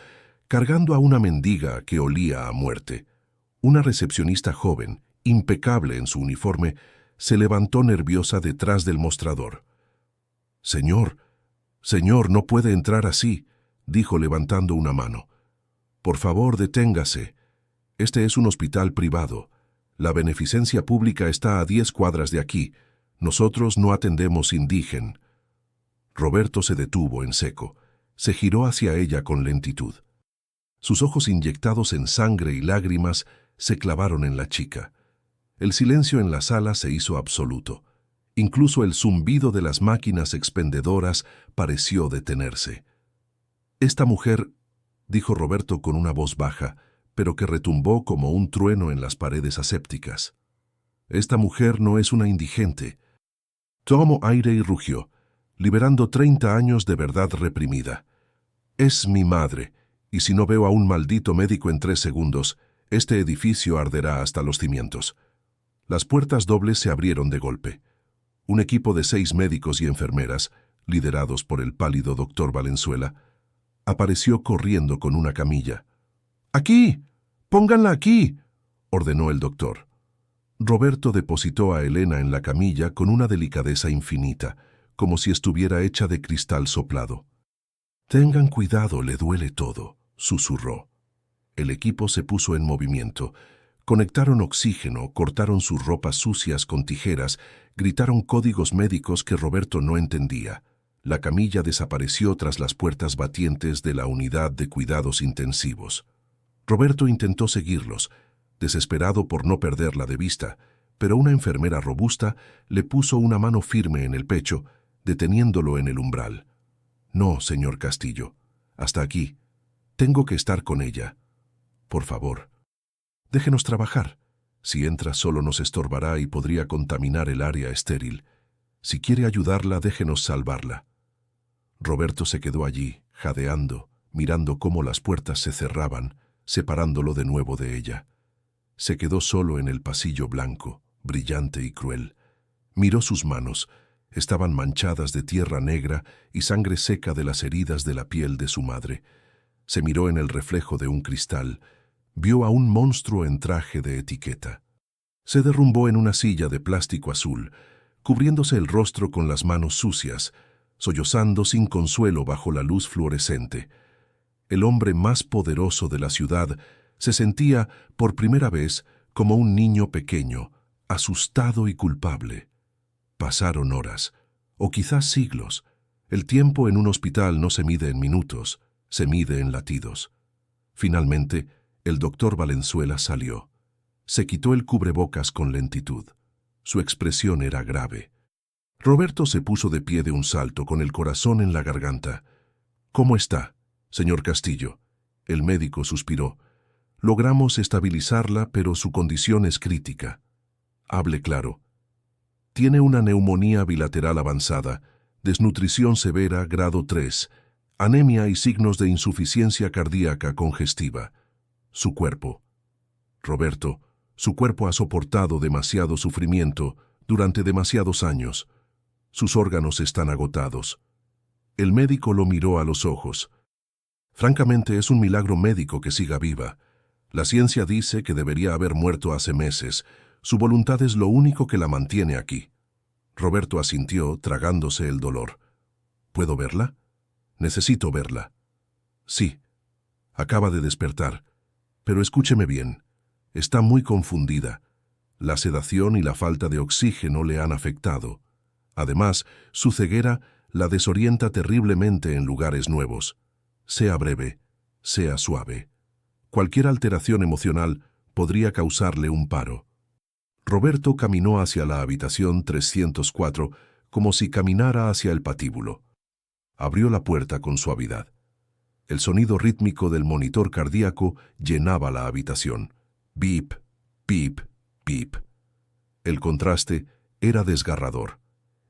cargando a una mendiga que olía a muerte. Una recepcionista joven, impecable en su uniforme, se levantó nerviosa detrás del mostrador. «Señor, no puede entrar así», dijo levantando una mano. «Por favor, deténgase. Este es un hospital privado. La beneficencia pública está a 10 cuadras de aquí. Nosotros no atendemos indígenas». Roberto se detuvo en seco. Se giró hacia ella con lentitud. Sus ojos inyectados en sangre y lágrimas se clavaron en la chica. El silencio en la sala se hizo absoluto. Incluso el zumbido de las máquinas expendedoras pareció detenerse. «Esta mujer», dijo Roberto con una voz baja, pero que retumbó como un trueno en las paredes asépticas. «Esta mujer no es una indigente». Tomó aire y rugió, liberando 30 años de verdad reprimida. «Es mi madre, y si no veo a un maldito médico en 3 segundos, este edificio arderá hasta los cimientos». Las puertas dobles se abrieron de golpe. Un equipo de 6 médicos y enfermeras, liderados por el pálido doctor Valenzuela, apareció corriendo con una camilla. «¡Aquí! ¡Pónganla aquí!», ordenó el doctor. Roberto depositó a Elena en la camilla con una delicadeza infinita, como si estuviera hecha de cristal soplado. «Tengan cuidado, le duele todo», susurró. El equipo se puso en movimiento. Conectaron oxígeno, cortaron sus ropas sucias con tijeras, gritaron códigos médicos que Roberto no entendía. La camilla desapareció tras las puertas batientes de la unidad de cuidados intensivos. Roberto intentó seguirlos, desesperado por no perderla de vista, pero una enfermera robusta le puso una mano firme en el pecho, deteniéndolo en el umbral. «No, señor Castillo, hasta aquí. Tengo que estar con ella. Por favor, déjenos trabajar. Si entra solo nos estorbará y podría contaminar el área estéril. Si quiere ayudarla, déjenos salvarla». Roberto se quedó allí, jadeando, mirando cómo las puertas se cerraban, separándolo de nuevo de ella. Se quedó solo en el pasillo blanco, brillante y cruel. Miró sus manos. Estaban manchadas de tierra negra y sangre seca de las heridas de la piel de su madre. Se miró en el reflejo de un cristal. Vio a un monstruo en traje de etiqueta. Se derrumbó en una silla de plástico azul, cubriéndose el rostro con las manos sucias, sollozando sin consuelo bajo la luz fluorescente. El hombre más poderoso de la ciudad se sentía, por primera vez, como un niño pequeño, asustado y culpable. Pasaron horas, o quizás siglos. El tiempo en un hospital no se mide en minutos, se mide en latidos. Finalmente, el doctor Valenzuela salió. Se quitó el cubrebocas con lentitud. Su expresión era grave. Roberto se puso de pie de un salto, con el corazón en la garganta. «¿Cómo está, señor Castillo?». El médico suspiró. «Logramos estabilizarla, pero su condición es crítica». «Hable claro». «Tiene una neumonía bilateral avanzada, desnutrición severa grado 3, anemia y signos de insuficiencia cardíaca congestiva. Su cuerpo». «Roberto, su cuerpo ha soportado demasiado sufrimiento durante demasiados años. Sus órganos están agotados». El médico lo miró a los ojos. «Francamente, es un milagro médico que siga viva. La ciencia dice que debería haber muerto hace meses. Su voluntad es lo único que la mantiene aquí». Roberto asintió, tragándose el dolor. «¿Puedo verla? Necesito verla». «Sí. Acaba de despertar. Pero escúcheme bien. Está muy confundida. La sedación y la falta de oxígeno le han afectado. Además, su ceguera la desorienta terriblemente en lugares nuevos. Sea breve, sea suave. Cualquier alteración emocional podría causarle un paro». Roberto caminó hacia la habitación 304 como si caminara hacia el patíbulo. Abrió la puerta con suavidad. El sonido rítmico del monitor cardíaco llenaba la habitación. Bip, pip, pip. El contraste era desgarrador.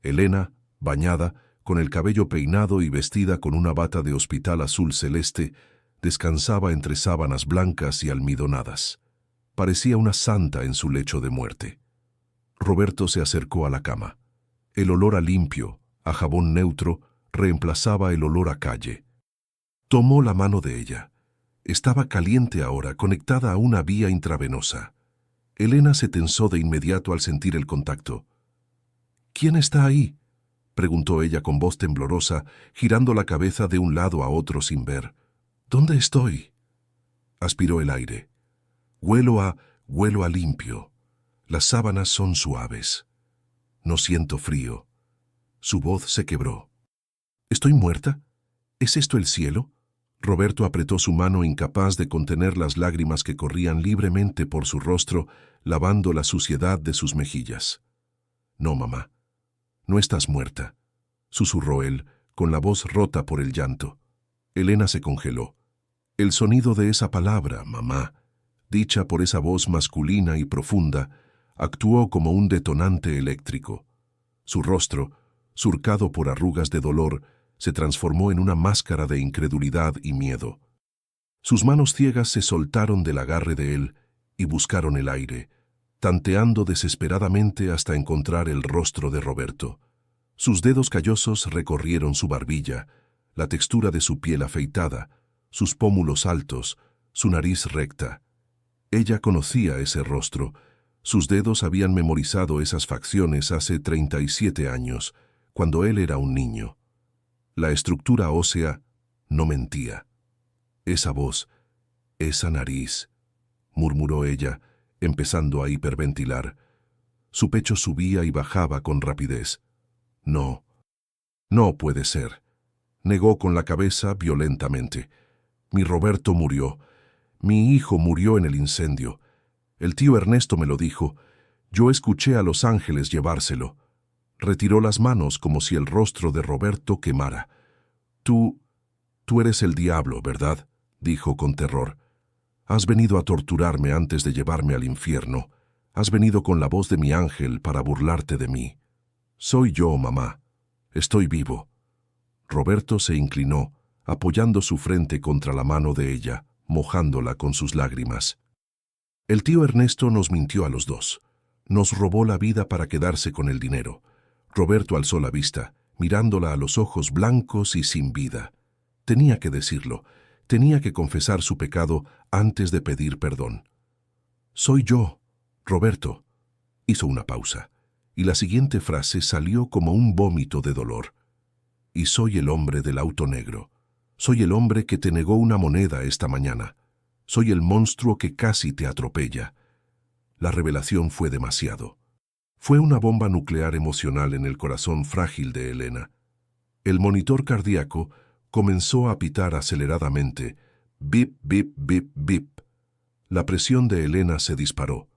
Elena, bañada, con el cabello peinado y vestida con una bata de hospital azul celeste, descansaba entre sábanas blancas y almidonadas. Parecía una santa en su lecho de muerte. Roberto se acercó a la cama. El olor a limpio, a jabón neutro, reemplazaba el olor a calle. Tomó la mano de ella. Estaba caliente ahora, conectada a una vía intravenosa. Elena se tensó de inmediato al sentir el contacto. «¿Quién está ahí?», preguntó ella con voz temblorosa, girando la cabeza de un lado a otro sin ver. «¿Dónde estoy?». Aspiró el aire. Huelo a limpio. Las sábanas son suaves. No siento frío». Su voz se quebró. «¿Estoy muerta? ¿Es esto el cielo?». Roberto apretó su mano, incapaz de contener las lágrimas que corrían libremente por su rostro, lavando la suciedad de sus mejillas. «No, mamá. No estás muerta, susurró él, con la voz rota por el llanto. Elena se congeló. El sonido de esa palabra, mamá, dicha por esa voz masculina y profunda, actuó como un detonante eléctrico. Su rostro, surcado por arrugas de dolor, se transformó en una máscara de incredulidad y miedo. Sus manos ciegas se soltaron del agarre de él y buscaron el aire, tanteando desesperadamente hasta encontrar el rostro de Roberto. Sus dedos callosos recorrieron su barbilla, la textura de su piel afeitada, sus pómulos altos, su nariz recta. Ella conocía ese rostro. Sus dedos habían memorizado esas facciones hace 37 años, cuando él era un niño. La estructura ósea no mentía. Esa voz, esa nariz, murmuró ella, empezando a hiperventilar. Su pecho subía y bajaba con rapidez. No, no puede ser. Negó con la cabeza violentamente. Mi Roberto murió. Mi hijo murió en el incendio. El tío Ernesto me lo dijo. Yo escuché a los ángeles llevárselo. Retiró las manos como si el rostro de Roberto quemara. Tú eres el diablo, ¿verdad?, dijo con terror. Has venido a torturarme antes de llevarme al infierno. Has venido con la voz de mi ángel para burlarte de mí. Soy yo, mamá. Estoy vivo. Roberto se inclinó, apoyando su frente contra la mano de ella, mojándola con sus lágrimas. El tío Ernesto nos mintió a los dos. Nos robó la vida para quedarse con el dinero. Roberto alzó la vista, mirándola a los ojos blancos y sin vida. Tenía que decirlo. Tenía que confesar su pecado antes de pedir perdón. Soy yo, Roberto. Hizo una pausa, y la siguiente frase salió como un vómito de dolor. Y soy el hombre del auto negro. Soy el hombre que te negó una moneda esta mañana. Soy el monstruo que casi te atropella. La revelación fue demasiado. Fue una bomba nuclear emocional en el corazón frágil de Elena. El monitor cardíaco comenzó a pitar aceleradamente. Bip, bip, bip, bip. La presión de Elena se disparó.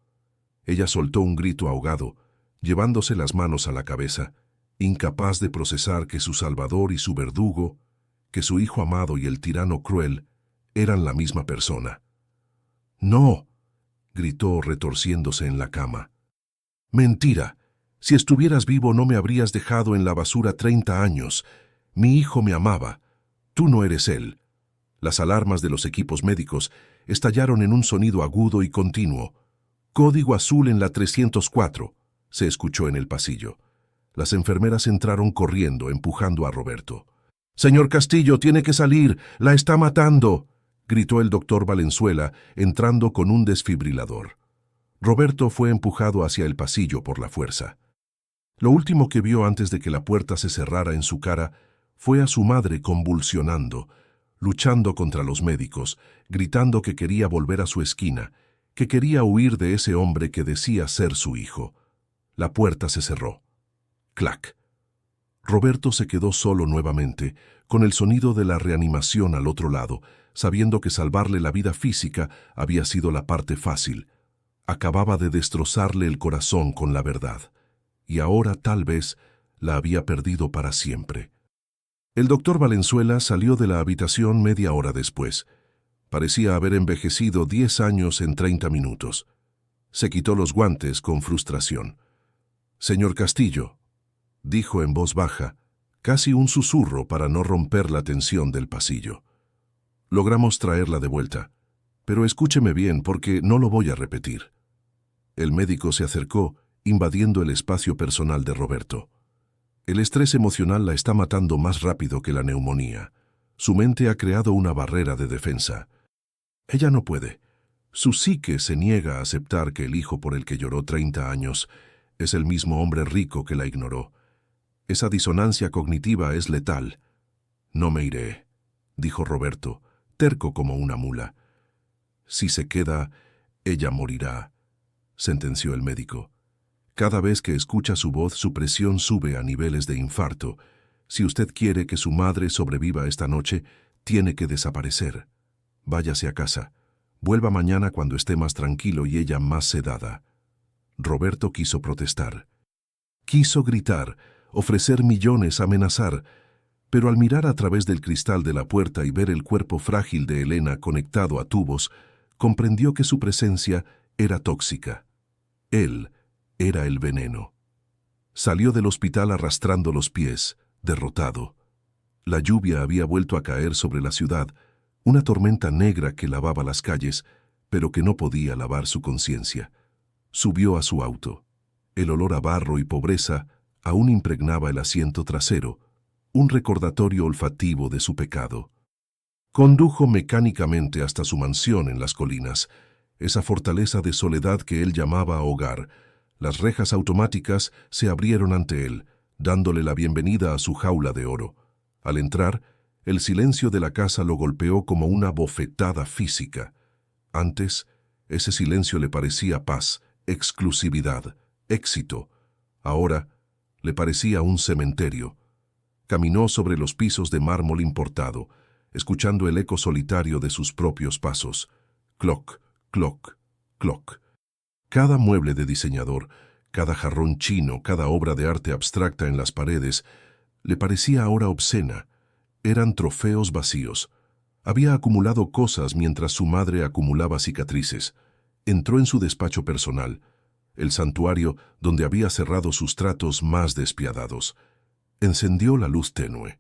Ella soltó un grito ahogado, llevándose las manos a la cabeza, incapaz de procesar que su salvador y su verdugo, que su hijo amado y el tirano cruel, eran la misma persona. «¡No!», gritó retorciéndose en la cama. «¡Mentira! Si estuvieras vivo no me habrías dejado en la basura 30 años. Mi hijo me amaba. Tú no eres él». Las alarmas de los equipos médicos estallaron en un sonido agudo y continuo. «Código azul en la 304», se escuchó en el pasillo. Las enfermeras entraron corriendo, empujando a Roberto. «Señor Castillo, tiene que salir. La está matando», gritó el doctor Valenzuela, entrando con un desfibrilador. Roberto fue empujado hacia el pasillo por la fuerza. Lo último que vio antes de que la puerta se cerrara en su cara fue a su madre convulsionando, luchando contra los médicos, gritando que quería volver a su esquina, que quería huir de ese hombre que decía ser su hijo. La puerta se cerró. ¡Clac! Roberto se quedó solo nuevamente, con el sonido de la reanimación al otro lado, sabiendo que salvarle la vida física había sido la parte fácil. Acababa de destrozarle el corazón con la verdad, y ahora tal vez la había perdido para siempre. El doctor Valenzuela salió de la habitación media hora después. Parecía haber envejecido 10 años en 30 minutos. Se quitó los guantes con frustración. «Señor Castillo», dijo en voz baja, casi un susurro para no romper la tensión del pasillo. «Logramos traerla de vuelta, pero escúcheme bien porque no lo voy a repetir». El médico se acercó, invadiendo el espacio personal de Roberto. El estrés emocional la está matando más rápido que la neumonía. Su mente ha creado una barrera de defensa. Ella no puede. Su psique se niega a aceptar que el hijo por el que lloró 30 años es el mismo hombre rico que la ignoró. Esa disonancia cognitiva es letal. «No me iré», dijo Roberto, terco como una mula. «Si se queda, ella morirá», sentenció el médico. «Cada vez que escucha su voz, su presión sube a niveles de infarto. Si usted quiere que su madre sobreviva esta noche, tiene que desaparecer. Váyase a casa. Vuelva mañana cuando esté más tranquilo y ella más sedada». Roberto quiso protestar. Quiso gritar, ofrecer millones, amenazar. Pero al mirar a través del cristal de la puerta y ver el cuerpo frágil de Elena conectado a tubos, comprendió que su presencia era tóxica. Él era el veneno. Salió del hospital arrastrando los pies, derrotado. La lluvia había vuelto a caer sobre la ciudad, una tormenta negra que lavaba las calles, pero que no podía lavar su conciencia. Subió a su auto. El olor a barro y pobreza aún impregnaba el asiento trasero, un recordatorio olfativo de su pecado. Condujo mecánicamente hasta su mansión en las colinas, esa fortaleza de soledad que él llamaba hogar. Las rejas automáticas se abrieron ante él, dándole la bienvenida a su jaula de oro. Al entrar, el silencio de la casa lo golpeó como una bofetada física. Antes, ese silencio le parecía paz, exclusividad, éxito. Ahora, le parecía un cementerio. Caminó sobre los pisos de mármol importado, escuchando el eco solitario de sus propios pasos. Cloc, cloc, cloc. Cada mueble de diseñador, cada jarrón chino, cada obra de arte abstracta en las paredes, le parecía ahora obscena. Eran trofeos vacíos. Había acumulado cosas mientras su madre acumulaba cicatrices. Entró en su despacho personal, el santuario donde había cerrado sus tratos más despiadados. Encendió la luz tenue.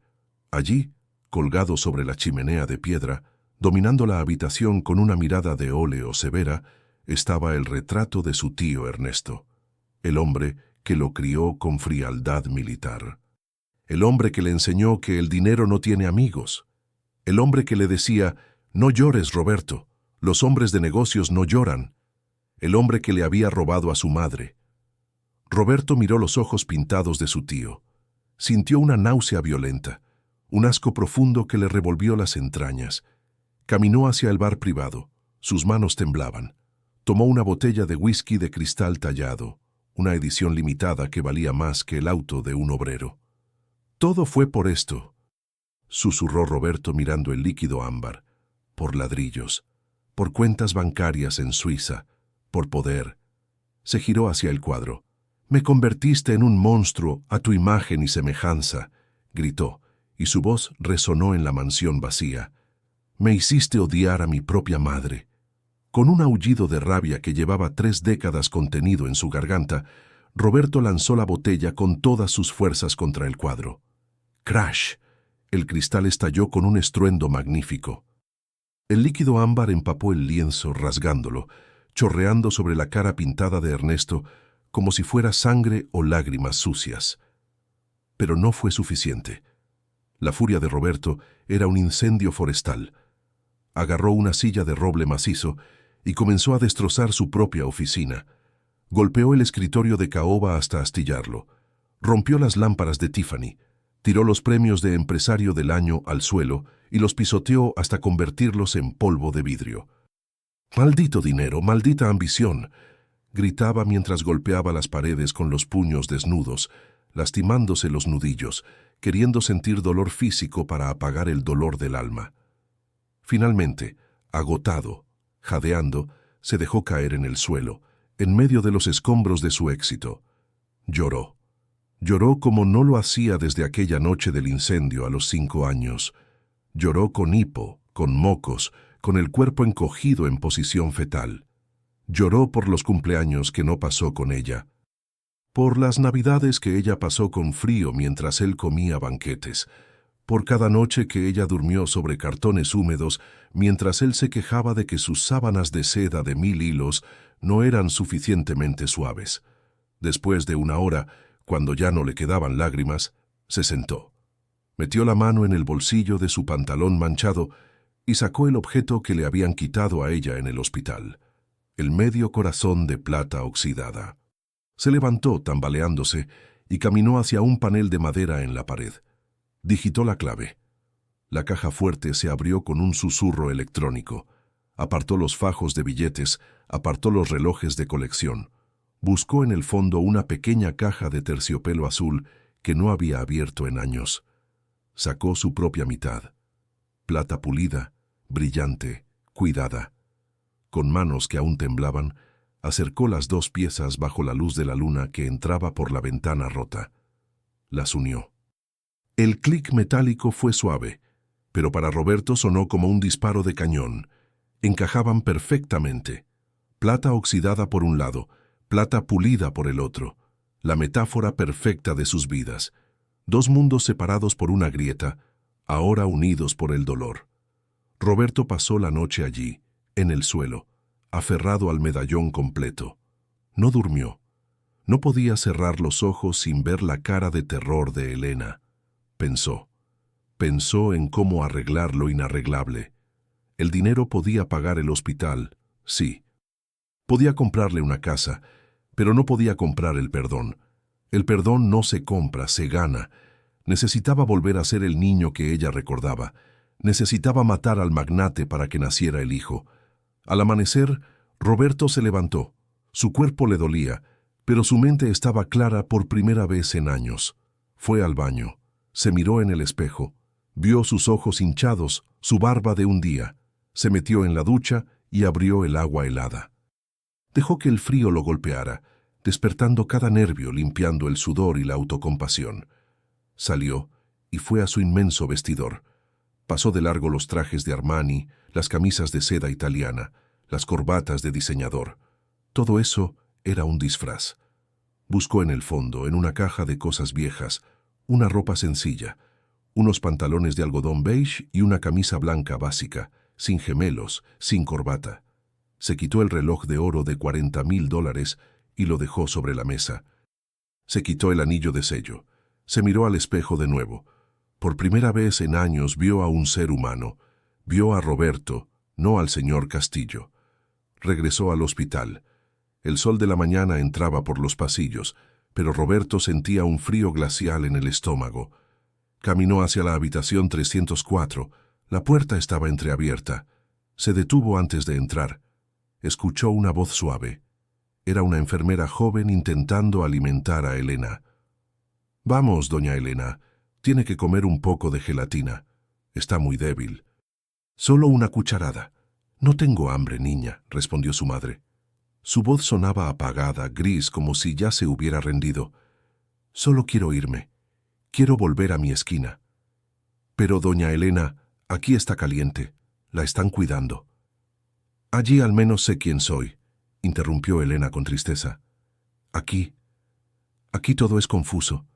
Allí, colgado sobre la chimenea de piedra, dominando la habitación con una mirada de óleo severa, estaba el retrato de su tío Ernesto, el hombre que lo crió con frialdad militar. El hombre que le enseñó que el dinero no tiene amigos. El hombre que le decía, no llores, Roberto, los hombres de negocios no lloran. El hombre que le había robado a su madre. Roberto miró los ojos pintados de su tío. Sintió una náusea violenta, un asco profundo que le revolvió las entrañas. Caminó hacia el bar privado. Sus manos temblaban. Tomó una botella de whisky de cristal tallado, una edición limitada que valía más que el auto de un obrero. Todo fue por esto, susurró Roberto mirando el líquido ámbar, por ladrillos, por cuentas bancarias en Suiza, por poder. Se giró hacia el cuadro. Me convertiste en un monstruo a tu imagen y semejanza, gritó, y su voz resonó en la mansión vacía. Me hiciste odiar a mi propia madre. Con un aullido de rabia que llevaba 3 décadas contenido en su garganta, Roberto lanzó la botella con todas sus fuerzas contra el cuadro. ¡Crash! El cristal estalló con un estruendo magnífico. El líquido ámbar empapó el lienzo, rasgándolo, chorreando sobre la cara pintada de Ernesto como si fuera sangre o lágrimas sucias. Pero no fue suficiente. La furia de Roberto era un incendio forestal. Agarró una silla de roble macizo y comenzó a destrozar su propia oficina. Golpeó el escritorio de caoba hasta astillarlo. Rompió las lámparas de Tiffany. Tiró los premios de empresario del año al suelo y los pisoteó hasta convertirlos en polvo de vidrio. «Maldito dinero, maldita ambición», gritaba mientras golpeaba las paredes con los puños desnudos, lastimándose los nudillos, queriendo sentir dolor físico para apagar el dolor del alma. Finalmente, agotado, jadeando, se dejó caer en el suelo, en medio de los escombros de su éxito. Lloró. Lloró como no lo hacía desde aquella noche del incendio a los 5 años. Lloró con hipo, con mocos, con el cuerpo encogido en posición fetal. Lloró por los cumpleaños que no pasó con ella. Por las navidades que ella pasó con frío mientras él comía banquetes. Por cada noche que ella durmió sobre cartones húmedos mientras él se quejaba de que sus sábanas de seda de 1000 hilos no eran suficientemente suaves. Después de 1 hora, cuando ya no le quedaban lágrimas, se sentó. Metió la mano en el bolsillo de su pantalón manchado y sacó el objeto que le habían quitado a ella en el hospital, el medio corazón de plata oxidada. Se levantó tambaleándose y caminó hacia un panel de madera en la pared. Digitó la clave. La caja fuerte se abrió con un susurro electrónico. Apartó los fajos de billetes, apartó los relojes de colección. Buscó en el fondo una pequeña caja de terciopelo azul que no había abierto en años. Sacó su propia mitad. Plata pulida, brillante, cuidada. Con manos que aún temblaban, acercó las 2 piezas bajo la luz de la luna que entraba por la ventana rota. las unió. El clic metálico fue suave, pero para Roberto sonó como un disparo de cañón. Encajaban perfectamente. Plata oxidada por un lado, plata pulida por el otro. La metáfora perfecta de sus vidas. Dos mundos separados por una grieta, ahora unidos por el dolor. Roberto pasó la noche allí, en el suelo, aferrado al medallón completo. No durmió. No podía cerrar los ojos sin ver la cara de terror de Elena. Pensó en cómo arreglar lo inarreglable. El dinero podía pagar el hospital, sí. Podía comprarle una casa, pero no podía comprar el perdón. El perdón no se compra, se gana. Necesitaba volver a ser el niño que ella recordaba. Necesitaba matar al magnate para que naciera el hijo. Al amanecer, Roberto se levantó. Su cuerpo le dolía, pero su mente estaba clara por primera vez en años. Fue al baño. Se miró en el espejo. Vio sus ojos hinchados, su barba de un día. Se metió en la ducha y abrió el agua helada. Dejó que el frío lo golpeara, despertando cada nervio, limpiando el sudor y la autocompasión. Salió y fue a su inmenso vestidor. Pasó de largo los trajes de Armani, las camisas de seda italiana, las corbatas de diseñador. Todo eso era un disfraz. Buscó en el fondo, en una caja de cosas viejas, una ropa sencilla, unos pantalones de algodón beige y una camisa blanca básica, sin gemelos, sin corbata. Se quitó el reloj de oro de $40,000 y lo dejó sobre la mesa. Se quitó el anillo de sello. Se miró al espejo de nuevo. Por primera vez en años vio a un ser humano. Vio a Roberto, no al señor Castillo. Regresó al hospital. El sol de la mañana entraba por los pasillos, pero Roberto sentía un frío glacial en el estómago. Caminó hacia la habitación 304. La puerta estaba entreabierta. Se detuvo antes de entrar. Escuchó una voz suave. Era una enfermera joven intentando alimentar a Elena. «Vamos, doña Elena, tiene que comer un poco de gelatina. Está muy débil». «Solo una cucharada». «No tengo hambre, niña», respondió su madre. Su voz sonaba apagada, gris, como si ya se hubiera rendido. «Solo quiero irme. Quiero volver a mi esquina». «Pero, doña Elena, aquí está caliente. La están cuidando». «Allí al menos sé quién soy», interrumpió Elena con tristeza. Aquí todo es confuso.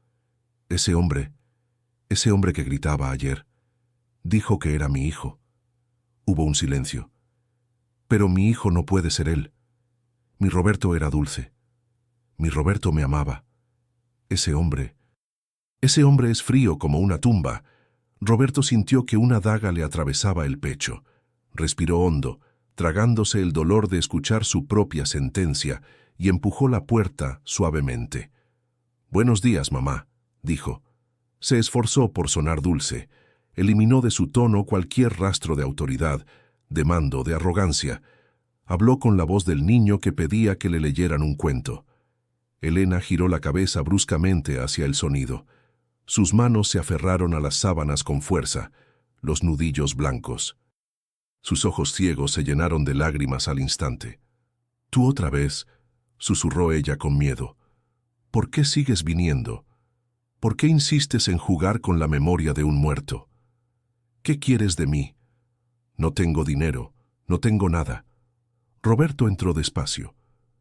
Ese hombre que gritaba ayer, dijo que era mi hijo». Hubo un silencio. «Pero mi hijo no puede ser él. Mi Roberto era dulce. Mi Roberto me amaba. Ese hombre es frío como una tumba». Roberto sintió que una daga le atravesaba el pecho. Respiró hondo, tragándose el dolor de escuchar su propia sentencia, y empujó la puerta suavemente. «Buenos días, mamá», dijo. Se esforzó por sonar dulce. Eliminó de su tono cualquier rastro de autoridad, de mando, de arrogancia. Habló con la voz del niño que pedía que le leyeran un cuento. Elena giró la cabeza bruscamente hacia el sonido. Sus manos se aferraron a las sábanas con fuerza, los nudillos blancos. Sus ojos ciegos se llenaron de lágrimas al instante. «Tú otra vez», susurró ella con miedo. «¿Por qué sigues viniendo? ¿Por qué insistes en jugar con la memoria de un muerto? ¿Qué quieres de mí? No tengo dinero, no tengo nada». Roberto entró despacio.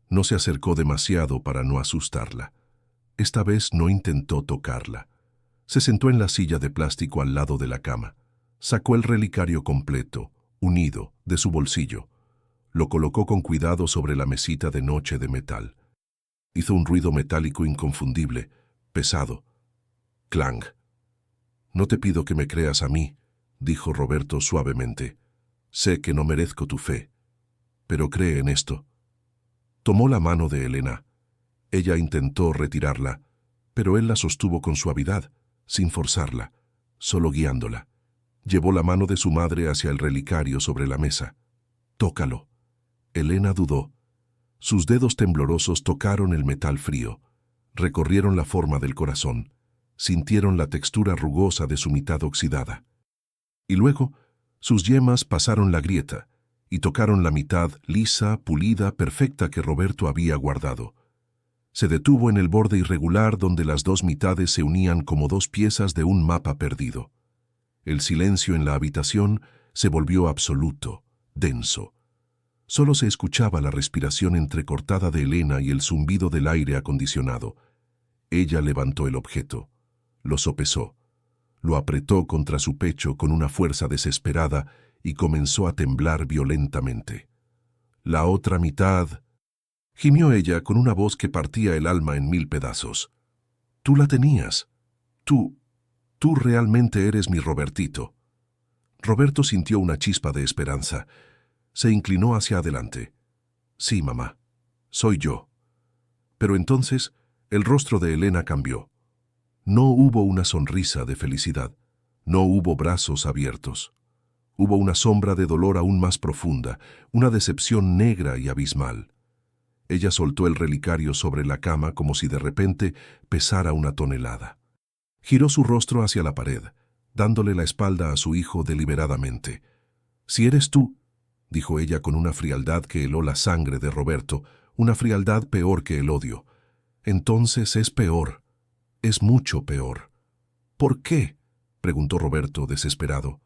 No se acercó demasiado para no asustarla. Esta vez no intentó tocarla. Se sentó en la silla de plástico al lado de la cama. Sacó el relicario completo, unido, de su bolsillo. Lo colocó con cuidado sobre la mesita de noche de metal. Hizo un ruido metálico inconfundible, pesado. Clang. «No te pido que me creas a mí», dijo Roberto suavemente. «Sé que no merezco tu fe, pero cree en esto». Tomó la mano de Elena. Ella intentó retirarla, pero él la sostuvo con suavidad, sin forzarla, solo guiándola. Llevó la mano de su madre hacia el relicario sobre la mesa. «Tócalo». Elena dudó. Sus dedos temblorosos tocaron el metal frío, recorrieron la forma del corazón, sintieron la textura rugosa de su mitad oxidada. Y luego, sus yemas pasaron la grieta y tocaron la mitad lisa, pulida, perfecta que Roberto había guardado. Se detuvo en el borde irregular donde las dos mitades se unían como dos piezas de un mapa perdido. El silencio en la habitación se volvió absoluto, denso. Solo se escuchaba la respiración entrecortada de Elena y el zumbido del aire acondicionado. Ella levantó el objeto, lo sopesó, lo apretó contra su pecho con una fuerza desesperada y comenzó a temblar violentamente. La otra mitad, gimió ella con una voz que partía el alma en 1000 pedazos. Tú la tenías. Tú realmente eres mi Robertito. Roberto sintió una chispa de esperanza. Se inclinó hacia adelante. Sí, mamá, soy yo. Pero entonces el rostro de Elena cambió. No hubo una sonrisa de felicidad. No hubo brazos abiertos. Hubo una sombra de dolor aún más profunda, una decepción negra y abismal. Ella soltó el relicario sobre la cama como si de repente pesara una tonelada. Giró su rostro hacia la pared, dándole la espalda a su hijo deliberadamente. «Si eres tú», dijo ella con una frialdad que heló la sangre de Roberto, una frialdad peor que el odio. «Entonces es peor. Es mucho peor». «¿Por qué?», preguntó Roberto desesperado.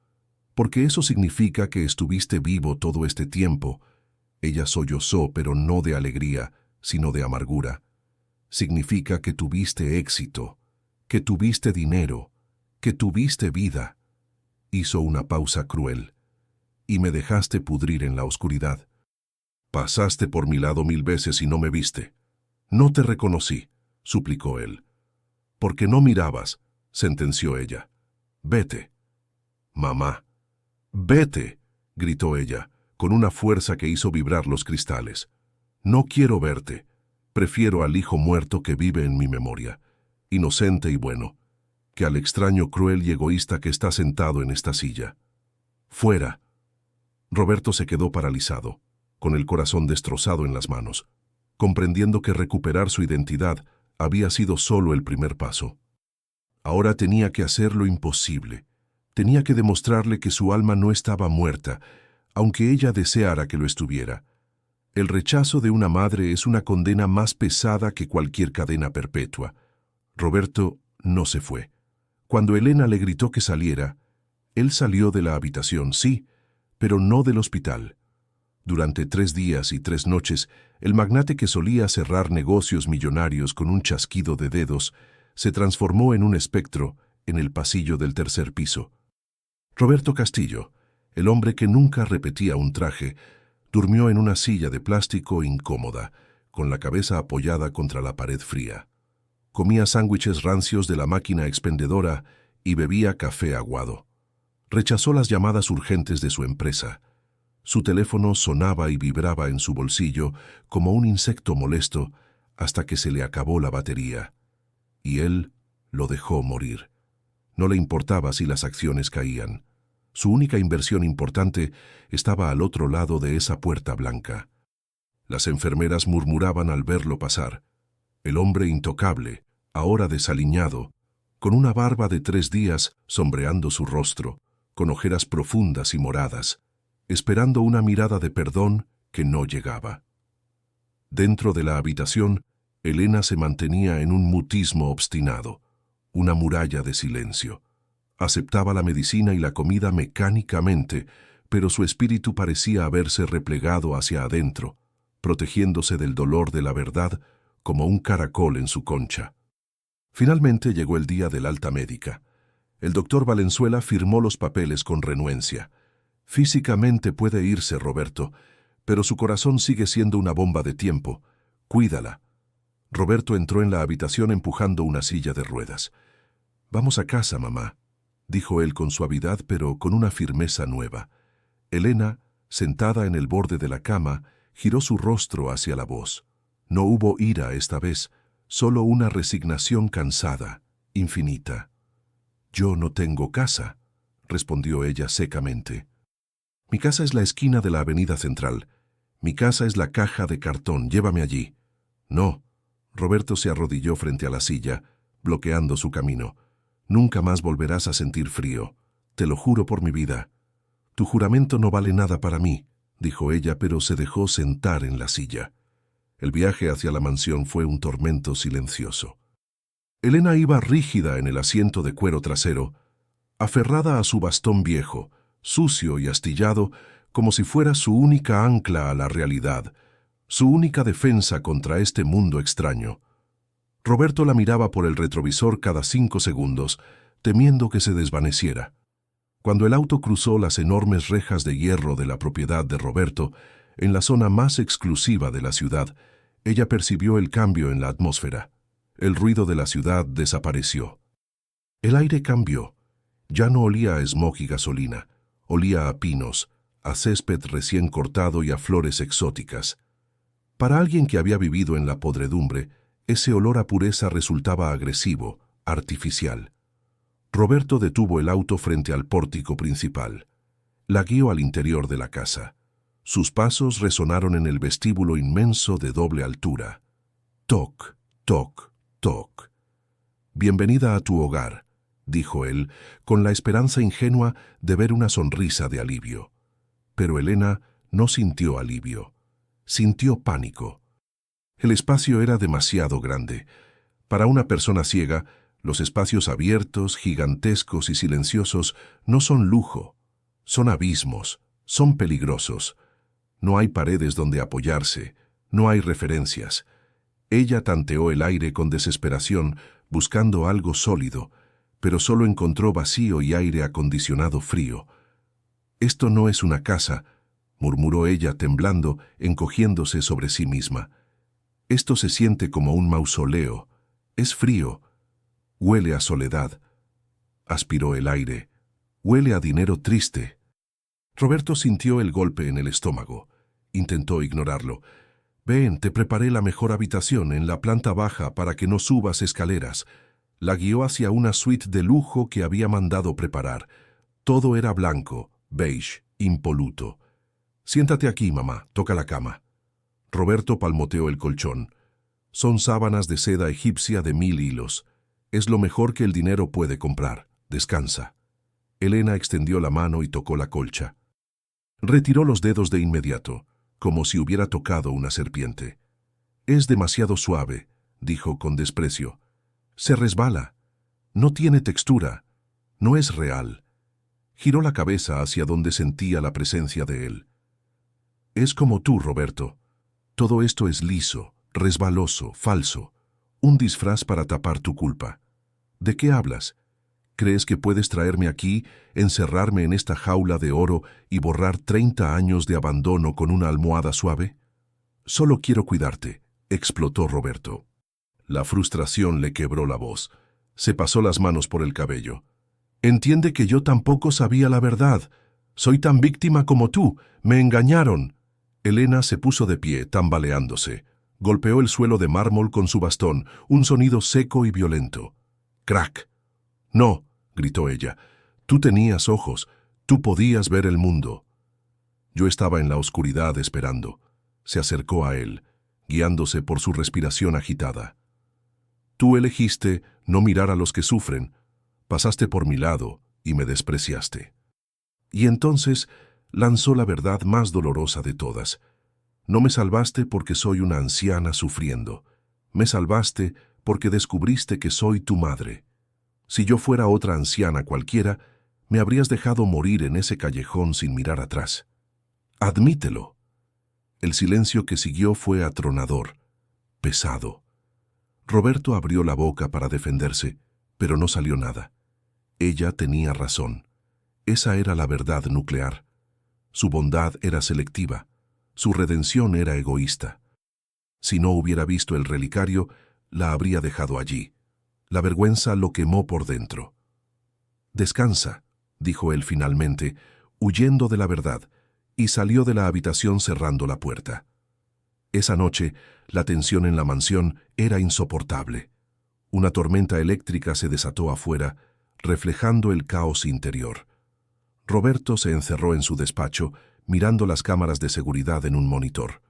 «Porque eso significa que estuviste vivo todo este tiempo». Ella sollozó, pero no de alegría, sino de amargura. «Significa que tuviste éxito, que tuviste dinero, que tuviste vida». Hizo una pausa cruel. «Y me dejaste pudrir en la oscuridad. Pasaste por mi lado 1000 veces y no me viste. No te reconocí», suplicó él. «Porque no mirabas», sentenció ella. «Vete». «Mamá». «Vete», gritó ella, con una fuerza que hizo vibrar los cristales. «No quiero verte. Prefiero al hijo muerto que vive en mi memoria, inocente y bueno, que al extraño cruel y egoísta que está sentado en esta silla. Fuera». Roberto se quedó paralizado, con el corazón destrozado en las manos, comprendiendo que recuperar su identidad había sido solo el primer paso. Ahora tenía que hacer lo imposible. Tenía que demostrarle que su alma no estaba muerta, aunque ella deseara que lo estuviera. El rechazo de una madre es una condena más pesada que cualquier cadena perpetua. Roberto no se fue. Cuando Elena le gritó que saliera, él salió de la habitación, sí, pero no del hospital. Durante 3 días y 3 noches, el magnate que solía cerrar negocios millonarios con un chasquido de dedos, se transformó en un espectro en el pasillo del 3er piso. Roberto Castillo, el hombre que nunca repetía un traje, durmió en una silla de plástico incómoda, con la cabeza apoyada contra la pared fría. Comía sándwiches rancios de la máquina expendedora y bebía café aguado. Rechazó las llamadas urgentes de su empresa. Su teléfono sonaba y vibraba en su bolsillo como un insecto molesto hasta que se le acabó la batería. Y él lo dejó morir. No le importaba si las acciones caían. Su única inversión importante estaba al otro lado de esa puerta blanca. Las enfermeras murmuraban al verlo pasar. El hombre intocable, ahora desaliñado, con una barba de 3 días sombreando su rostro, con ojeras profundas y moradas, esperando una mirada de perdón que no llegaba. Dentro de la habitación, Elena se mantenía en un mutismo obstinado, una muralla de silencio. Aceptaba la medicina y la comida mecánicamente, pero su espíritu parecía haberse replegado hacia adentro, protegiéndose del dolor de la verdad como un caracol en su concha. Finalmente llegó el día del alta médica. El doctor Valenzuela firmó los papeles con renuencia. «Físicamente puede irse, Roberto, pero su corazón sigue siendo una bomba de tiempo. Cuídala». Roberto entró en la habitación empujando una silla de ruedas. «Vamos a casa, mamá», dijo él con suavidad pero con una firmeza nueva. Elena, sentada en el borde de la cama, giró su rostro hacia la voz. No hubo ira esta vez, solo una resignación cansada, infinita. «Yo no tengo casa», respondió ella secamente. «Mi casa es la esquina de la avenida Central. Mi casa es la caja de cartón, llévame allí». «No». Roberto se arrodilló frente a la silla, bloqueando su camino. «Nunca más volverás a sentir frío. Te lo juro por mi vida». «Tu juramento no vale nada para mí», dijo ella, pero se dejó sentar en la silla. El viaje hacia la mansión fue un tormento silencioso. Elena iba rígida en el asiento de cuero trasero, aferrada a su bastón viejo, sucio y astillado, como si fuera su única ancla a la realidad, su única defensa contra este mundo extraño. Roberto la miraba por el retrovisor cada 5 segundos, temiendo que se desvaneciera. Cuando el auto cruzó las enormes rejas de hierro de la propiedad de Roberto, en la zona más exclusiva de la ciudad, ella percibió el cambio en la atmósfera. El ruido de la ciudad desapareció. El aire cambió. Ya no olía a smog y gasolina, olía a pinos, a césped recién cortado y a flores exóticas. Para alguien que había vivido en la podredumbre, ese olor a pureza resultaba agresivo, artificial. Roberto detuvo el auto frente al pórtico principal. La guió al interior de la casa. Sus pasos resonaron en el vestíbulo inmenso de doble altura. Toc, toc, toc. «Bienvenida a tu hogar», dijo él, con la esperanza ingenua de ver una sonrisa de alivio. Pero Elena no sintió alivio. Sintió pánico. El espacio era demasiado grande. Para una persona ciega, los espacios abiertos, gigantescos y silenciosos no son lujo. Son abismos, son peligrosos. No hay paredes donde apoyarse, no hay referencias. Ella tanteó el aire con desesperación, buscando algo sólido, pero solo encontró vacío y aire acondicionado frío. «Esto no es una casa», murmuró ella temblando, encogiéndose sobre sí misma. «Esto se siente como un mausoleo. Es frío. Huele a soledad». Aspiró el aire. «Huele a dinero triste». Roberto sintió el golpe en el estómago. Intentó ignorarlo. «Ven, te preparé la mejor habitación en la planta baja para que no subas escaleras». La guió hacia una suite de lujo que había mandado preparar. Todo era blanco, beige, impoluto. «Siéntate aquí, mamá, toca la cama». Roberto palmoteó el colchón. «Son sábanas de seda egipcia de 1000 hilos. Es lo mejor que el dinero puede comprar. Descansa». Elena extendió la mano y tocó la colcha. Retiró los dedos de inmediato, como si hubiera tocado una serpiente. «Es demasiado suave», dijo con desprecio. «Se resbala. No tiene textura. No es real». Giró la cabeza hacia donde sentía la presencia de él. «Es como tú, Roberto. Todo esto es liso, resbaloso, falso. Un disfraz para tapar tu culpa. ¿De qué hablas? ¿Crees que puedes traerme aquí, encerrarme en esta jaula de oro y borrar 30 años de abandono con una almohada suave? Solo quiero cuidarte», explotó Roberto. La frustración le quebró la voz. Se pasó las manos por el cabello. «Entiende que yo tampoco sabía la verdad. Soy tan víctima como tú. Me engañaron». Elena se puso de pie, tambaleándose. Golpeó el suelo de mármol con su bastón, un sonido seco y violento. «Crack». «No», gritó ella. «Tú tenías ojos. Tú podías ver el mundo». Yo estaba en la oscuridad esperando. Se acercó a él, guiándose por su respiración agitada. «Tú elegiste no mirar a los que sufren. Pasaste por mi lado y me despreciaste». Y entonces lanzó la verdad más dolorosa de todas. «No me salvaste porque soy una anciana sufriendo. Me salvaste porque descubriste que soy tu madre. Si yo fuera otra anciana cualquiera, me habrías dejado morir en ese callejón sin mirar atrás. Admítelo». El silencio que siguió fue atronador, pesado. Roberto abrió la boca para defenderse, pero no salió nada. Ella tenía razón. Esa era la verdad nuclear. Su bondad era selectiva. Su redención era egoísta. Si no hubiera visto el relicario, la habría dejado allí. La vergüenza lo quemó por dentro. «Descansa», dijo él finalmente, huyendo de la verdad, y salió de la habitación cerrando la puerta. Esa noche, la tensión en la mansión era insoportable. Una tormenta eléctrica se desató afuera, reflejando el caos interior. Roberto se encerró en su despacho, mirando las cámaras de seguridad en un monitor.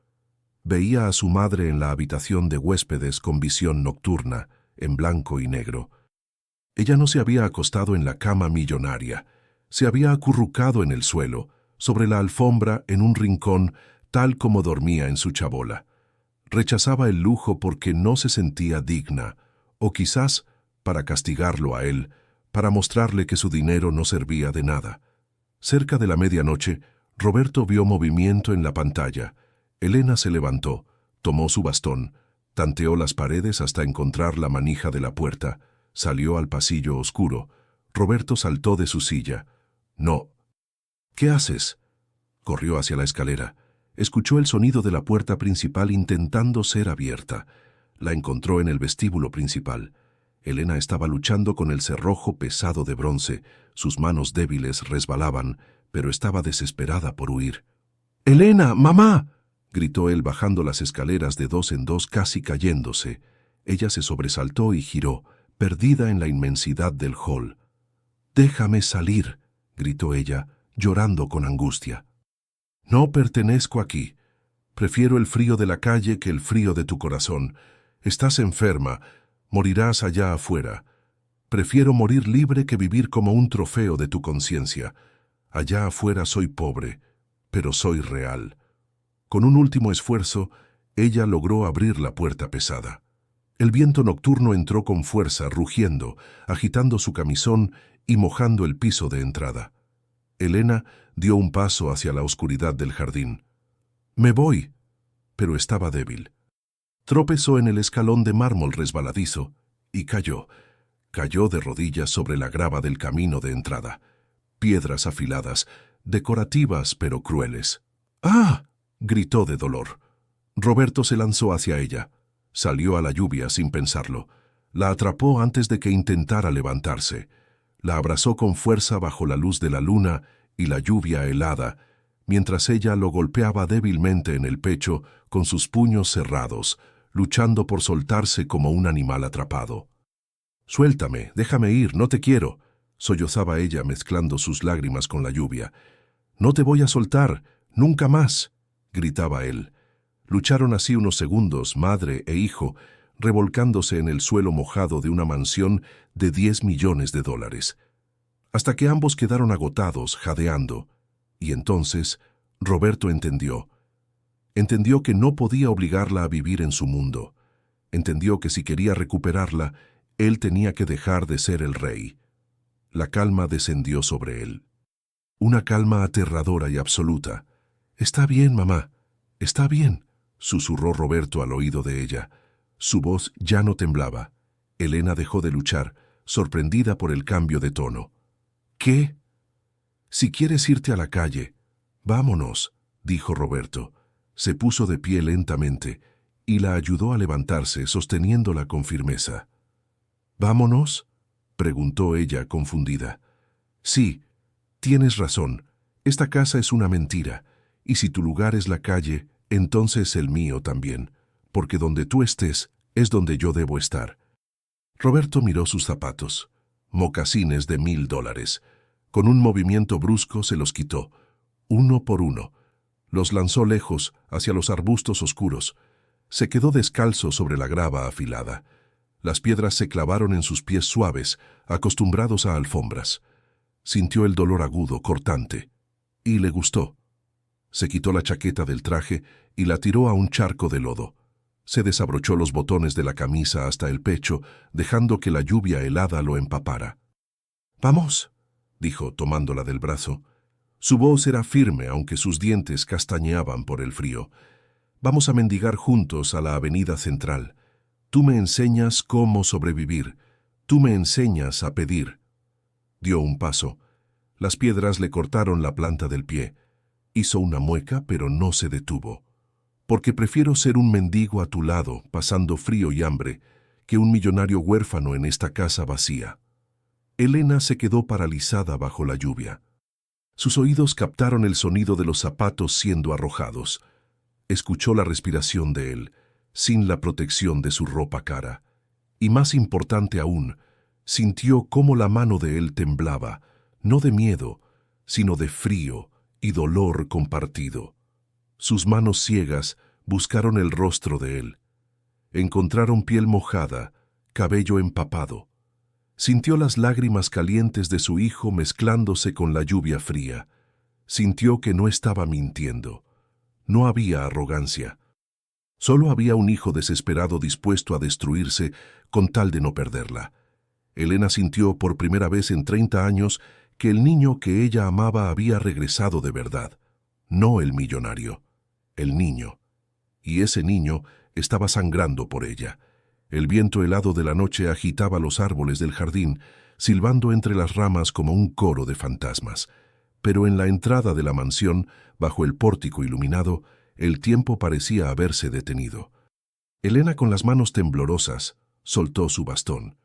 Veía a su madre en la habitación de huéspedes con visión nocturna, en blanco y negro. Ella no se había acostado en la cama millonaria, se había acurrucado en el suelo, sobre la alfombra en un rincón, tal como dormía en su chabola. Rechazaba el lujo porque no se sentía digna, o quizás para castigarlo a él, para mostrarle que su dinero no servía de nada. Cerca de la medianoche, Roberto vio movimiento en la pantalla. Elena se levantó, tomó su bastón, tanteó las paredes hasta encontrar la manija de la puerta, salió al pasillo oscuro. Roberto saltó de su silla. «No». «¿Qué haces?». Corrió hacia la escalera. Escuchó el sonido de la puerta principal intentando ser abierta. La encontró en el vestíbulo principal. Elena estaba luchando con el cerrojo pesado de bronce. Sus manos débiles resbalaban, pero estaba desesperada por huir. «¡Elena, mamá!», gritó él bajando las escaleras de dos en dos, casi cayéndose. Ella se sobresaltó y giró, perdida en la inmensidad del hall. «Déjame salir», gritó ella, llorando con angustia. «No pertenezco aquí. Prefiero el frío de la calle que el frío de tu corazón. Estás enferma. Morirás allá afuera. Prefiero morir libre que vivir como un trofeo de tu conciencia. Allá afuera soy pobre, pero soy real». Con un último esfuerzo, ella logró abrir la puerta pesada. El viento nocturno entró con fuerza, rugiendo, agitando su camisón y mojando el piso de entrada. Elena dio un paso hacia la oscuridad del jardín. «Me voy», pero estaba débil. Tropezó en el escalón de mármol resbaladizo y cayó. Cayó de rodillas sobre la grava del camino de entrada. Piedras afiladas, decorativas pero crueles. «¡Ah!», gritó de dolor. Roberto se lanzó hacia ella. Salió a la lluvia sin pensarlo. La atrapó antes de que intentara levantarse. La abrazó con fuerza bajo la luz de la luna y la lluvia helada, mientras ella lo golpeaba débilmente en el pecho con sus puños cerrados, luchando por soltarse como un animal atrapado. «Suéltame, déjame ir, no te quiero», sollozaba ella mezclando sus lágrimas con la lluvia. «No te voy a soltar, nunca más», gritaba él. Lucharon así unos segundos, madre e hijo, revolcándose en el suelo mojado de una mansión de $10 millones, hasta que ambos quedaron agotados, jadeando. Y entonces Roberto entendió. Entendió que no podía obligarla a vivir en su mundo. Entendió que si quería recuperarla, él tenía que dejar de ser el rey. La calma descendió sobre él. Una calma aterradora y absoluta. «Está bien, mamá, está bien», susurró Roberto al oído de ella. Su voz ya no temblaba. Elena dejó de luchar, sorprendida por el cambio de tono. «¿Qué?». «Si quieres irte a la calle, vámonos», dijo Roberto. Se puso de pie lentamente y la ayudó a levantarse, sosteniéndola con firmeza. «¿Vámonos?», preguntó ella, confundida. «Sí, tienes razón. Esta casa es una mentira, y si tu lugar es la calle, entonces el mío también, porque donde tú estés es donde yo debo estar». Roberto miró sus zapatos, mocasines de $1000. Con un movimiento brusco se los quitó, uno por uno. Los lanzó lejos, hacia los arbustos oscuros. Se quedó descalzo sobre la grava afilada. Las piedras se clavaron en sus pies suaves, acostumbrados a alfombras. Sintió el dolor agudo, cortante, y le gustó. Se quitó la chaqueta del traje y la tiró a un charco de lodo. Se desabrochó los botones de la camisa hasta el pecho, dejando que la lluvia helada lo empapara. «Vamos», dijo, tomándola del brazo. Su voz era firme, aunque sus dientes castañeaban por el frío. «Vamos a mendigar juntos a la avenida central. Tú me enseñas cómo sobrevivir. Tú me enseñas a pedir». Dio un paso. Las piedras le cortaron la planta del pie. Hizo una mueca, pero no se detuvo. «Porque prefiero ser un mendigo a tu lado, pasando frío y hambre, que un millonario huérfano en esta casa vacía». Elena se quedó paralizada bajo la lluvia. Sus oídos captaron el sonido de los zapatos siendo arrojados. Escuchó la respiración de él, sin la protección de su ropa cara. Y más importante aún, sintió cómo la mano de él temblaba, no de miedo, sino de frío y dolor compartido. Sus manos ciegas buscaron el rostro de él. Encontraron piel mojada, cabello empapado. Sintió las lágrimas calientes de su hijo mezclándose con la lluvia fría. Sintió que no estaba mintiendo. No había arrogancia. Solo había un hijo desesperado dispuesto a destruirse con tal de no perderla. Elena sintió por primera vez en 30 años que el niño que ella amaba había regresado de verdad. No el millonario, el niño. Y ese niño estaba sangrando por ella. El viento helado de la noche agitaba los árboles del jardín, silbando entre las ramas como un coro de fantasmas. Pero en la entrada de la mansión, bajo el pórtico iluminado, el tiempo parecía haberse detenido. Elena, con las manos temblorosas, soltó su bastón.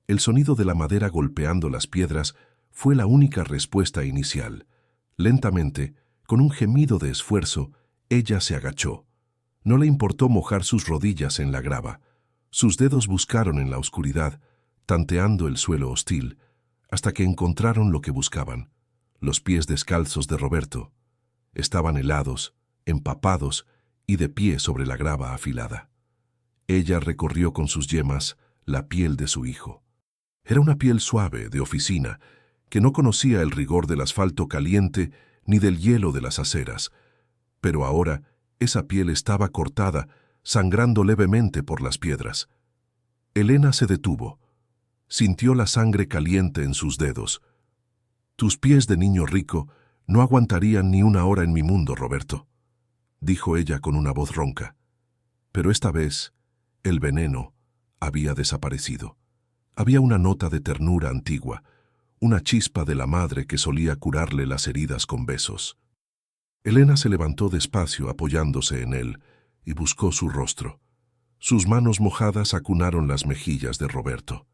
El sonido de la madera golpeando las piedras fue la única respuesta inicial. Lentamente, con un gemido de esfuerzo, ella se agachó. No le importó mojar sus rodillas en la grava. Sus dedos buscaron en la oscuridad, tanteando el suelo hostil, hasta que encontraron lo que buscaban. Los pies descalzos de Roberto. Estaban helados, empapados y de pie sobre la grava afilada. Ella recorrió con sus yemas la piel de su hijo. Era una piel suave, de oficina, que no conocía el rigor del asfalto caliente ni del hielo de las aceras. Pero ahora esa piel estaba cortada, sangrando levemente por las piedras. Elena se detuvo. Sintió la sangre caliente en sus dedos. «Tus pies de niño rico no aguantarían ni una hora en mi mundo, Roberto», dijo ella con una voz ronca. Pero esta vez, el veneno había desaparecido. Había una nota de ternura antigua, una chispa de la madre que solía curarle las heridas con besos. Elena se levantó despacio apoyándose en él y buscó su rostro. Sus manos mojadas acunaron las mejillas de Roberto.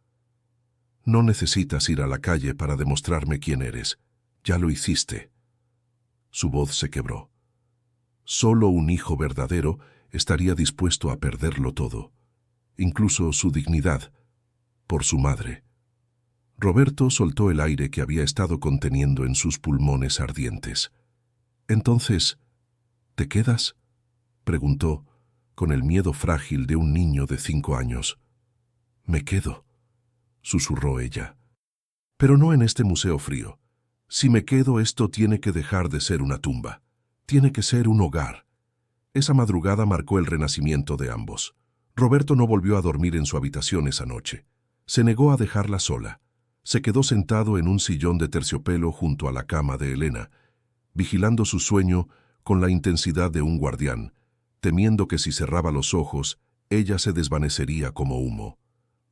«No necesitas ir a la calle para demostrarme quién eres. Ya lo hiciste». Su voz se quebró. Solo un hijo verdadero estaría dispuesto a perderlo todo, incluso su dignidad, por su madre. Roberto soltó el aire que había estado conteniendo en sus pulmones ardientes. «Entonces, ¿te quedas?», preguntó, con el miedo frágil de un niño de 5 años. «Me quedo», susurró ella. «Pero no en este museo frío. Si me quedo, esto tiene que dejar de ser una tumba. Tiene que ser un hogar». Esa madrugada marcó el renacimiento de ambos. Roberto no volvió a dormir en su habitación esa noche. Se negó a dejarla sola. Se quedó sentado en un sillón de terciopelo junto a la cama de Elena, vigilando su sueño con la intensidad de un guardián, temiendo que si cerraba los ojos, ella se desvanecería como humo.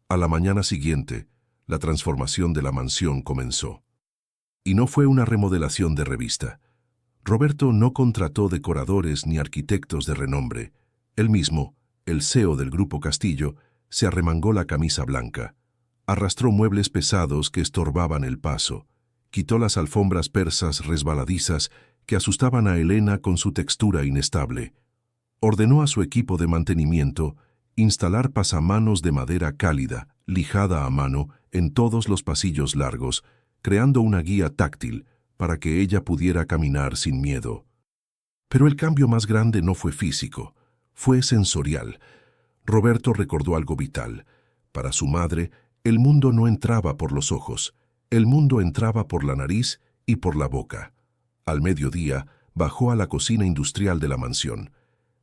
A la mañana siguiente, la transformación de la mansión comenzó. Y no fue una remodelación de revista. Roberto no contrató decoradores ni arquitectos de renombre. Él mismo, el CEO del Grupo Castillo, se arremangó la camisa blanca. Arrastró muebles pesados que estorbaban el paso. Quitó las alfombras persas resbaladizas que asustaban a Elena con su textura inestable. Ordenó a su equipo de mantenimiento instalar pasamanos de madera cálida, lijada a mano, en todos los pasillos largos, creando una guía táctil para que ella pudiera caminar sin miedo. Pero el cambio más grande no fue físico, fue sensorial. Roberto recordó algo vital. Para su madre, el mundo no entraba por los ojos, el mundo entraba por la nariz y por la boca. Al mediodía, bajó a la cocina industrial de la mansión.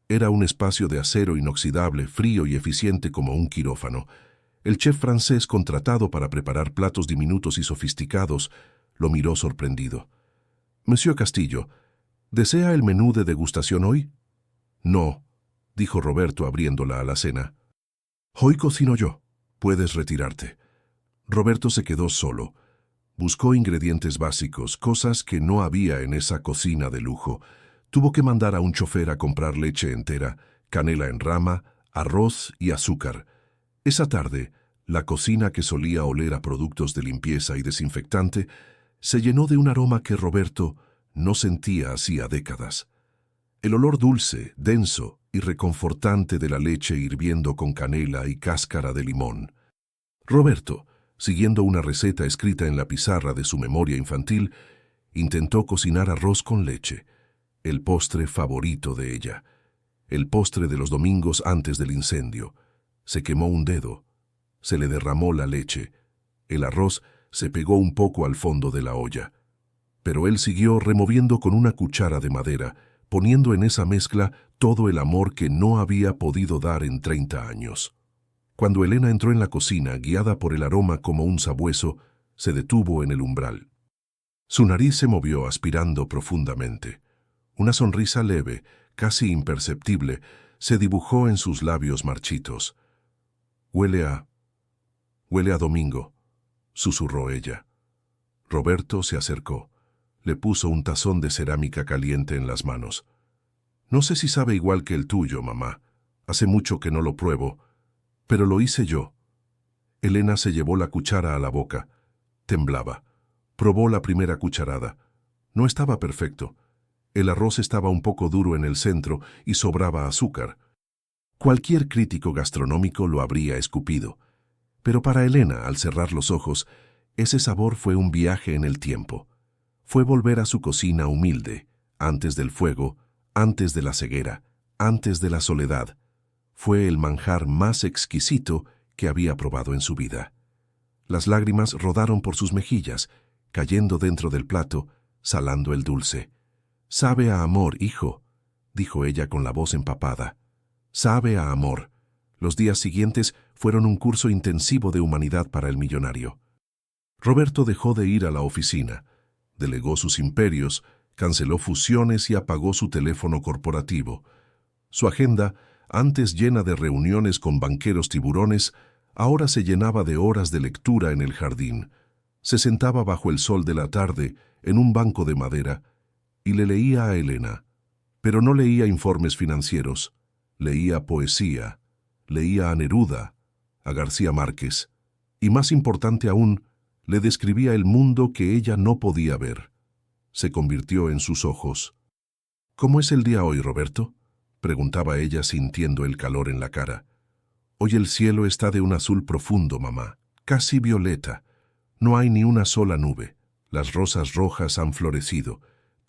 Era un espacio de acero inoxidable, frío y eficiente como un quirófano. El chef francés contratado para preparar platos diminutos y sofisticados lo miró sorprendido. «Monsieur Castillo, ¿desea el menú de degustación hoy?» «No», dijo Roberto abriendo la alacena. «Hoy cocino yo. Puedes retirarte». Roberto se quedó solo. Buscó ingredientes básicos, cosas que no había en esa cocina de lujo. Tuvo que mandar a un chofer a comprar leche entera, canela en rama, arroz y azúcar. Esa tarde, la cocina, que solía oler a productos de limpieza y desinfectante, se llenó de un aroma que Roberto no sentía hacía décadas. El olor dulce, denso y reconfortante de la leche hirviendo con canela y cáscara de limón. Roberto, siguiendo una receta escrita en la pizarra de su memoria infantil, intentó cocinar arroz con leche, el postre favorito de ella, el postre de los domingos antes del incendio. Se quemó un dedo, se le derramó la leche, el arroz se pegó un poco al fondo de la olla. Pero él siguió removiendo con una cuchara de madera, poniendo en esa mezcla todo el amor que no había podido dar en 30 años. Cuando Elena entró en la cocina, guiada por el aroma como un sabueso, se detuvo en el umbral. Su nariz se movió aspirando profundamente. Una sonrisa leve, casi imperceptible, se dibujó en sus labios marchitos. Huele a domingo, susurró ella. Roberto se acercó. Le puso un tazón de cerámica caliente en las manos. No sé si sabe igual que el tuyo, mamá. Hace mucho que no lo pruebo, pero lo hice yo. Elena se llevó la cuchara a la boca. Temblaba. Probó la primera cucharada. No estaba perfecto. El arroz estaba un poco duro en el centro y sobraba azúcar. Cualquier crítico gastronómico lo habría escupido. Pero para Elena, al cerrar los ojos, ese sabor fue un viaje en el tiempo. Fue volver a su cocina humilde, antes del fuego, antes de la ceguera, antes de la soledad. Fue el manjar más exquisito que había probado en su vida. Las lágrimas rodaron por sus mejillas, cayendo dentro del plato, salando el dulce. «Sabe a amor, hijo», dijo ella con la voz empapada. «Sabe a amor». Los días siguientes fueron un curso intensivo de humanidad para el millonario. Roberto dejó de ir a la oficina, delegó sus imperios, canceló fusiones y apagó su teléfono corporativo. Su agenda, antes llena de reuniones con banqueros tiburones, ahora se llenaba de horas de lectura en el jardín. Se sentaba bajo el sol de la tarde, en un banco de madera, y le leía a Elena. Pero no leía informes financieros, leía poesía, leía a Neruda, a García Márquez, y más importante aún, le describía el mundo que ella no podía ver. Se convirtió en sus ojos. «¿Cómo es el día hoy, Roberto?», preguntaba ella sintiendo el calor en la cara. «Hoy el cielo está de un azul profundo, mamá, casi violeta. No hay ni una sola nube. Las rosas rojas han florecido,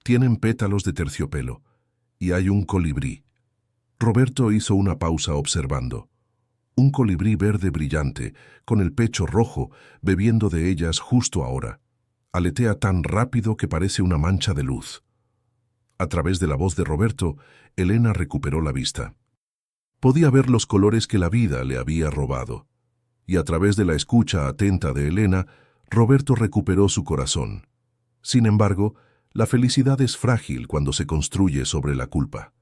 tienen pétalos de terciopelo, y hay un colibrí». Roberto hizo una pausa observando. Un colibrí verde brillante, con el pecho rojo, bebiendo de ellas justo ahora. Aletea tan rápido que parece una mancha de luz. A través de la voz de Roberto, Elena recuperó la vista. Podía ver los colores que la vida le había robado. Y a través de la escucha atenta de Elena, Roberto recuperó su corazón. Sin embargo, la felicidad es frágil cuando se construye sobre la culpa.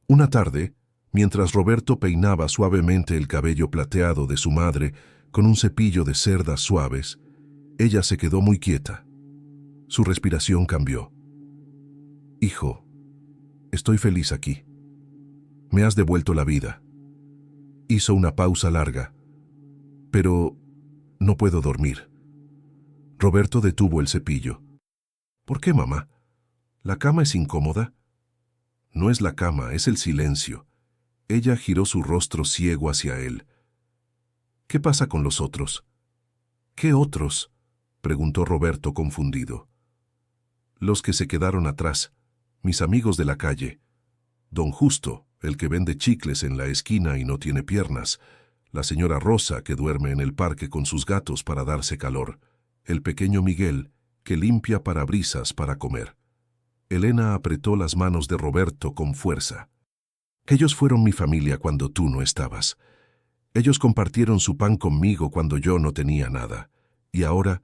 Una tarde, mientras Roberto peinaba suavemente el cabello plateado de su madre con un cepillo de cerdas suaves, ella se quedó muy quieta. Su respiración cambió. «Hijo, estoy feliz aquí. Me has devuelto la vida». Hizo una pausa larga. «Pero no puedo dormir». Roberto detuvo el cepillo. «¿Por qué, mamá? ¿La cama es incómoda?» «No es la cama, es el silencio». Ella giró su rostro ciego hacia él. «¿Qué pasa con los otros?» «¿Qué otros?», preguntó Roberto confundido. «Los que se quedaron atrás, mis amigos de la calle. Don Justo, el que vende chicles en la esquina y no tiene piernas. La señora Rosa, que duerme en el parque con sus gatos para darse calor. El pequeño Miguel, que limpia parabrisas para comer». Elena apretó las manos de Roberto con fuerza. «Ellos fueron mi familia cuando tú no estabas. Ellos compartieron su pan conmigo cuando yo no tenía nada. Y ahora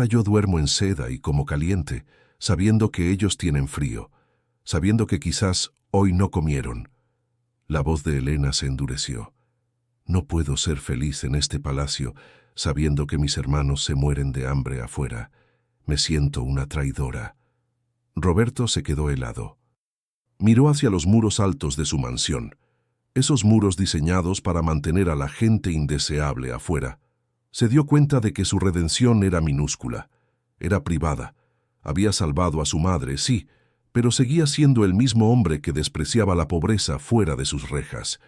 yo duermo en seda y como caliente, sabiendo que ellos tienen frío, sabiendo que quizás hoy no comieron». La voz de Elena se endureció. «No puedo ser feliz en este palacio, sabiendo que mis hermanos se mueren de hambre afuera. Me siento una traidora». Roberto se quedó helado. Miró hacia los muros altos de su mansión, esos muros diseñados para mantener a la gente indeseable afuera. Se dio cuenta de que su redención era minúscula, era privada. Había salvado a su madre, sí, pero seguía siendo el mismo hombre que despreciaba la pobreza fuera de sus rejas.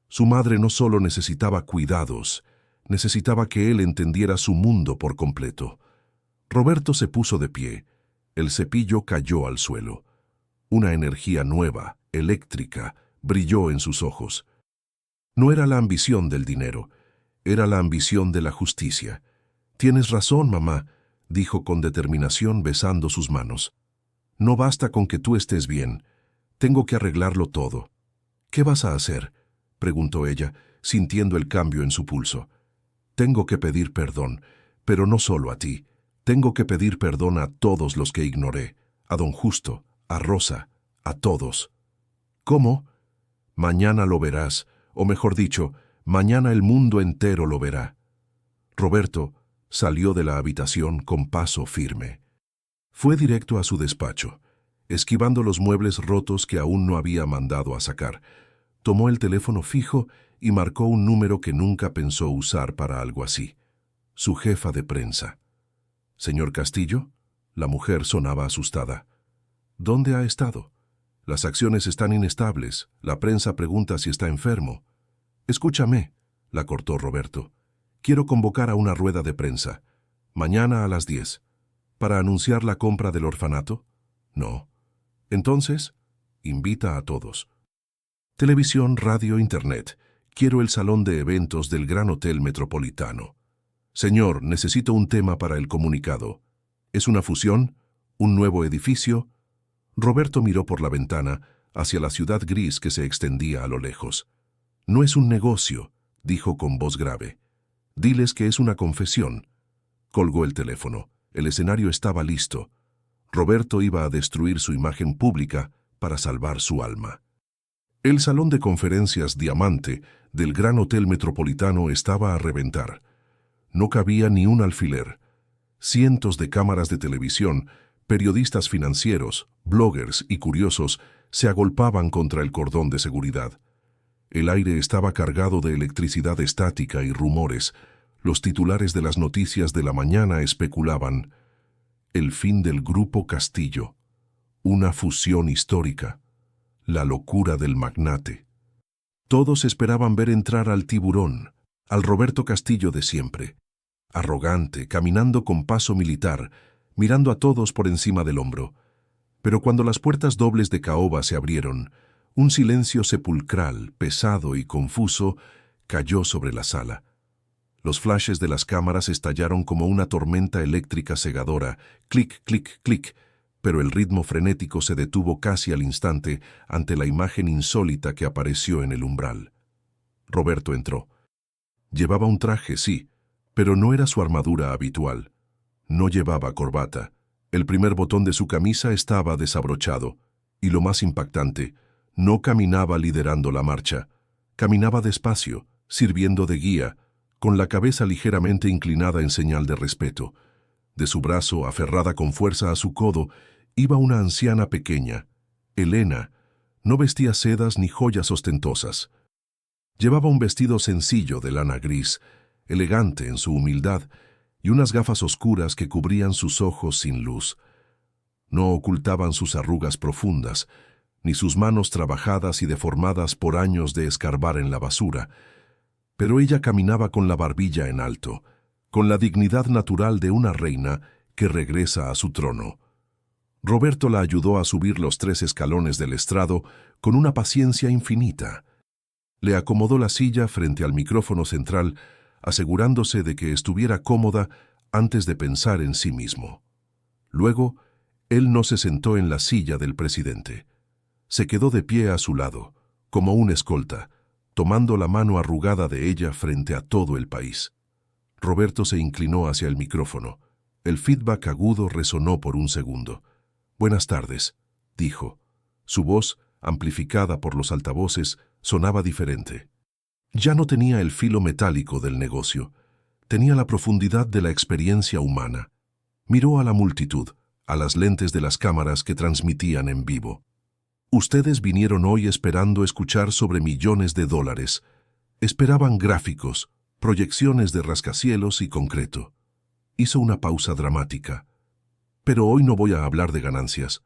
Su madre no solo necesitaba cuidados, necesitaba que él entendiera su mundo por completo. Roberto se puso de pie. El cepillo cayó al suelo. Una energía nueva, eléctrica, brilló en sus ojos. No era la ambición del dinero, era la ambición de la justicia. «Tienes razón, mamá», dijo con determinación besando sus manos. «No basta con que tú estés bien. Tengo que arreglarlo todo. ¿Qué vas a hacer?, preguntó ella, sintiendo el cambio en su pulso. Tengo que pedir perdón, pero no solo a ti. Tengo que pedir perdón a todos los que ignoré, a don Justo, a Rosa, a todos. ¿Cómo? Mañana lo verás, o mejor dicho, mañana el mundo entero lo verá. Roberto salió de la habitación con paso firme. Fue directo a su despacho, esquivando los muebles rotos que aún no había mandado a sacar. Tomó el teléfono fijo y marcó un número que nunca pensó usar para algo así. Su jefa de prensa. «¿Señor Castillo?» La mujer sonaba asustada. «¿Dónde ha estado? Las acciones están inestables. La prensa pregunta si está enfermo». «Escúchame», la cortó Roberto. «Quiero convocar a una rueda de prensa. Mañana a las 10. ¿Para anunciar la compra del orfanato? No. Entonces, invita a todos. Televisión, radio, internet. Quiero el salón de eventos del Gran Hotel Metropolitano. Señor, necesito un tema para el comunicado. ¿Es una fusión? ¿Un nuevo edificio?» Roberto miró por la ventana hacia la ciudad gris que se extendía a lo lejos. «No es un negocio», dijo con voz grave. «Diles que es una confesión». Colgó el teléfono. El escenario estaba listo. Roberto iba a destruir su imagen pública para salvar su alma. El salón de conferencias Diamante del Gran Hotel Metropolitano estaba a reventar. No cabía ni un alfiler. Cientos de cámaras de televisión, periodistas financieros, bloggers y curiosos se agolpaban contra el cordón de seguridad. El aire estaba cargado de electricidad estática y rumores. Los titulares de las noticias de la mañana especulaban: el fin del Grupo Castillo, una fusión histórica, la locura del magnate. Todos esperaban ver entrar al tiburón, al Roberto Castillo de siempre, arrogante, caminando con paso militar, mirando a todos por encima del hombro. Pero cuando las puertas dobles de caoba se abrieron, un silencio sepulcral, pesado y confuso cayó sobre la sala. Los flashes de las cámaras estallaron como una tormenta eléctrica cegadora, clic, clic, clic, pero el ritmo frenético se detuvo casi al instante ante la imagen insólita que apareció en el umbral. Roberto entró. Llevaba un traje, sí, pero no era su armadura habitual. No llevaba corbata. El primer botón de su camisa estaba desabrochado. Y lo más impactante, no caminaba liderando la marcha. Caminaba despacio, sirviendo de guía, con la cabeza ligeramente inclinada en señal de respeto. De su brazo, aferrada con fuerza a su codo, iba una anciana pequeña, Elena. No vestía sedas ni joyas ostentosas. Llevaba un vestido sencillo de lana gris, elegante en su humildad, y unas gafas oscuras que cubrían sus ojos sin luz. No ocultaban sus arrugas profundas, ni sus manos trabajadas y deformadas por años de escarbar en la basura, pero ella caminaba con la barbilla en alto, con la dignidad natural de una reina que regresa a su trono. Roberto la ayudó a subir los 3 escalones del estrado con una paciencia infinita. Le acomodó la silla frente al micrófono central, asegurándose de que estuviera cómoda antes de pensar en sí mismo. Luego, él no se sentó en la silla del presidente. Se quedó de pie a su lado, como un escolta, tomando la mano arrugada de ella frente a todo el país. Roberto se inclinó hacia el micrófono. El feedback agudo resonó por un segundo. «Buenas tardes», dijo. Su voz, amplificada por los altavoces, sonaba diferente. Ya no tenía el filo metálico del negocio. Tenía la profundidad de la experiencia humana. Miró a la multitud, a las lentes de las cámaras que transmitían en vivo. «Ustedes vinieron hoy esperando escuchar sobre millones de dólares. Esperaban gráficos, proyecciones de rascacielos y concreto». Hizo una pausa dramática. «Pero hoy no voy a hablar de ganancias.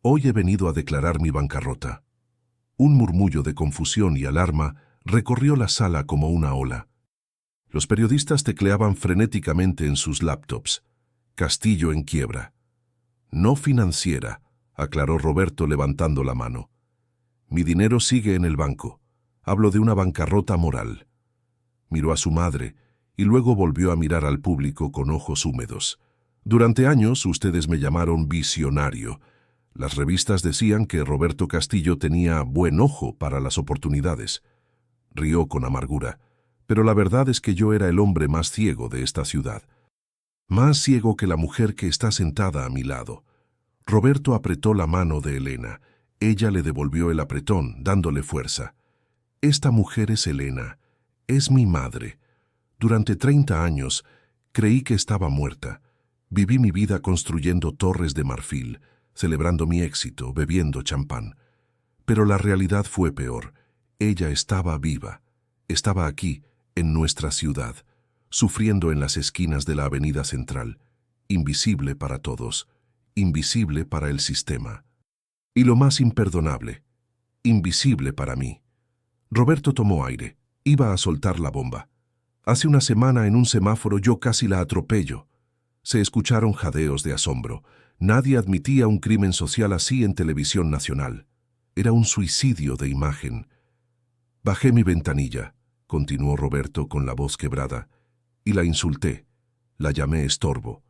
Hoy he venido a declarar mi bancarrota». Un murmullo de confusión y alarma recorrió la sala como una ola. Los periodistas tecleaban frenéticamente en sus laptops. «Castillo en quiebra». «No financiera», aclaró Roberto levantando la mano. «Mi dinero sigue en el banco. Hablo de una bancarrota moral». Miró a su madre y luego volvió a mirar al público con ojos húmedos. «Durante años ustedes me llamaron visionario. Las revistas decían que Roberto Castillo tenía buen ojo para las oportunidades. Rió con amargura, pero la verdad es que yo era el hombre más ciego de esta ciudad. Más ciego que la mujer que está sentada a mi lado. Roberto apretó la mano de Elena. Ella le devolvió el apretón, dándole fuerza. Esta mujer es Elena. Es mi madre. Durante 30 años creí que estaba muerta. Viví mi vida construyendo torres de marfil, celebrando mi éxito, bebiendo champán. Pero la realidad fue peor. Ella estaba viva. Estaba aquí, en nuestra ciudad, sufriendo en las esquinas de la avenida central, invisible para todos, invisible para el sistema. Y lo más imperdonable, invisible para mí. Roberto tomó aire. Iba a soltar la bomba. Hace una semana en un semáforo yo casi la atropello. Se escucharon jadeos de asombro. Nadie admitía un crimen social así en televisión nacional. Era un suicidio de imagen. Bajé mi ventanilla, continuó Roberto con la voz quebrada, y la insulté. La llamé estorbo.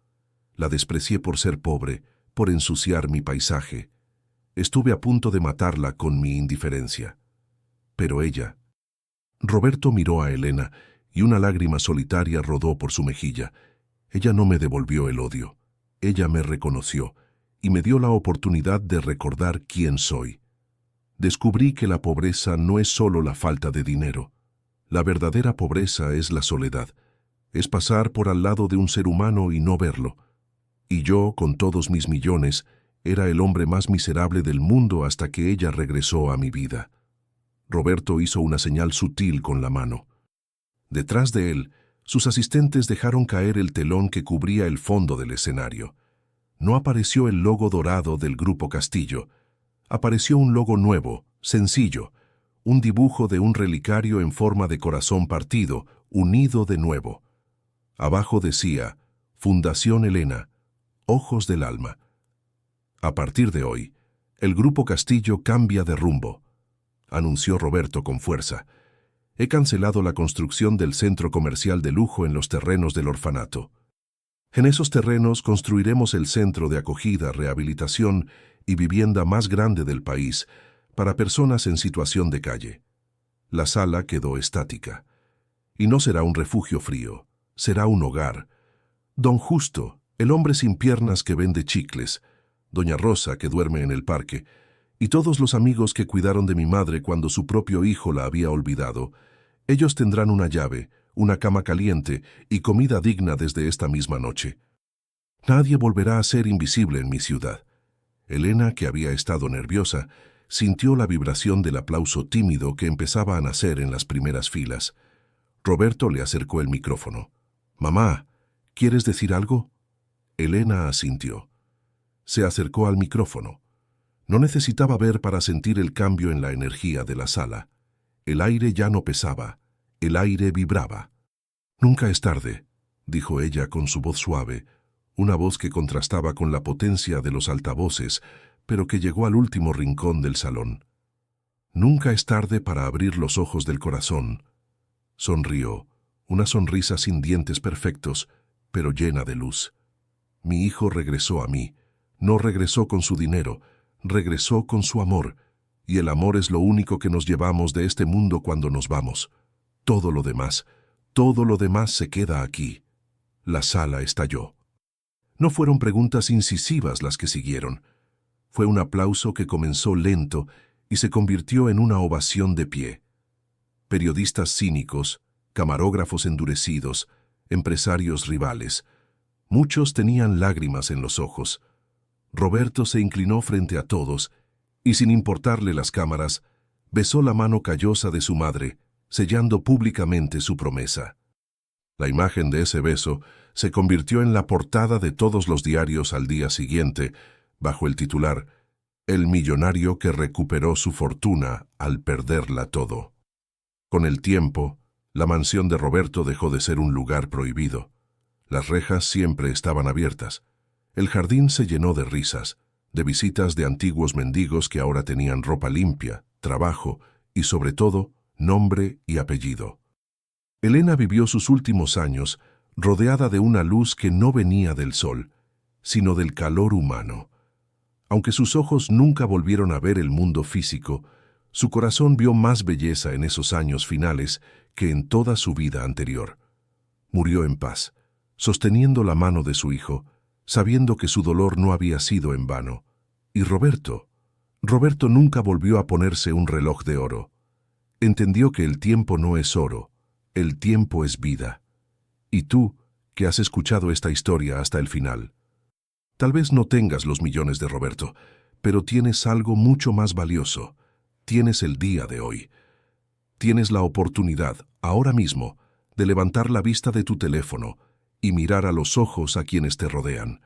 La desprecié por ser pobre, por ensuciar mi paisaje. Estuve a punto de matarla con mi indiferencia. Pero ella... Roberto miró a Elena y una lágrima solitaria rodó por su mejilla. Ella no me devolvió el odio. Ella me reconoció y me dio la oportunidad de recordar quién soy. Descubrí que la pobreza no es solo la falta de dinero. La verdadera pobreza es la soledad. Es pasar por al lado de un ser humano y no verlo. Y yo, con todos mis millones, era el hombre más miserable del mundo hasta que ella regresó a mi vida. Roberto hizo una señal sutil con la mano. Detrás de él, sus asistentes dejaron caer el telón que cubría el fondo del escenario. No apareció el logo dorado del Grupo Castillo. Apareció un logo nuevo, sencillo, un dibujo de un relicario en forma de corazón partido, unido de nuevo. Abajo decía, Fundación Elena, Ojos del Alma. A partir de hoy, el Grupo Castillo cambia de rumbo, anunció Roberto con fuerza. He cancelado la construcción del centro comercial de lujo en los terrenos del orfanato. En esos terrenos construiremos el centro de acogida, rehabilitación y vivienda más grande del país para personas en situación de calle. La sala quedó estática. Y no será un refugio frío, será un hogar. Don Justo, el hombre sin piernas que vende chicles, Doña Rosa, que duerme en el parque, y todos los amigos que cuidaron de mi madre cuando su propio hijo la había olvidado, ellos tendrán una llave, una cama caliente y comida digna desde esta misma noche. Nadie volverá a ser invisible en mi ciudad. Elena, que había estado nerviosa, sintió la vibración del aplauso tímido que empezaba a nacer en las primeras filas. Roberto le acercó el micrófono. «Mamá, ¿quieres decir algo?» Elena asintió. Se acercó al micrófono. No necesitaba ver para sentir el cambio en la energía de la sala. El aire ya no pesaba, el aire vibraba. «Nunca es tarde», dijo ella con su voz suave, una voz que contrastaba con la potencia de los altavoces, pero que llegó al último rincón del salón. «Nunca es tarde para abrir los ojos del corazón». Sonrió, una sonrisa sin dientes perfectos, pero llena de luz. Mi hijo regresó a mí. No regresó con su dinero, regresó con su amor, y el amor es lo único que nos llevamos de este mundo cuando nos vamos. Todo lo demás se queda aquí. La sala estalló. No fueron preguntas incisivas las que siguieron. Fue un aplauso que comenzó lento y se convirtió en una ovación de pie. Periodistas cínicos, camarógrafos endurecidos, empresarios rivales. Muchos tenían lágrimas en los ojos. Roberto se inclinó frente a todos y, sin importarle las cámaras, besó la mano callosa de su madre, sellando públicamente su promesa. La imagen de ese beso se convirtió en la portada de todos los diarios al día siguiente, bajo el titular «El millonario que recuperó su fortuna al perderla todo». Con el tiempo, la mansión de Roberto dejó de ser un lugar prohibido. Las rejas siempre estaban abiertas. El jardín se llenó de risas, de visitas de antiguos mendigos que ahora tenían ropa limpia, trabajo y, sobre todo, nombre y apellido. Elena vivió sus últimos años rodeada de una luz que no venía del sol, sino del calor humano. Aunque sus ojos nunca volvieron a ver el mundo físico, su corazón vio más belleza en esos años finales que en toda su vida anterior. Murió en paz, sosteniendo la mano de su hijo, sabiendo que su dolor no había sido en vano. Y Roberto nunca volvió a ponerse un reloj de oro. Entendió que el tiempo no es oro, el tiempo es vida. Y tú, que has escuchado esta historia hasta el final, tal vez no tengas los millones de Roberto, pero tienes algo mucho más valioso. Tienes el día de hoy. Tienes la oportunidad, ahora mismo, de levantar la vista de tu teléfono y mirar a los ojos a quienes te rodean.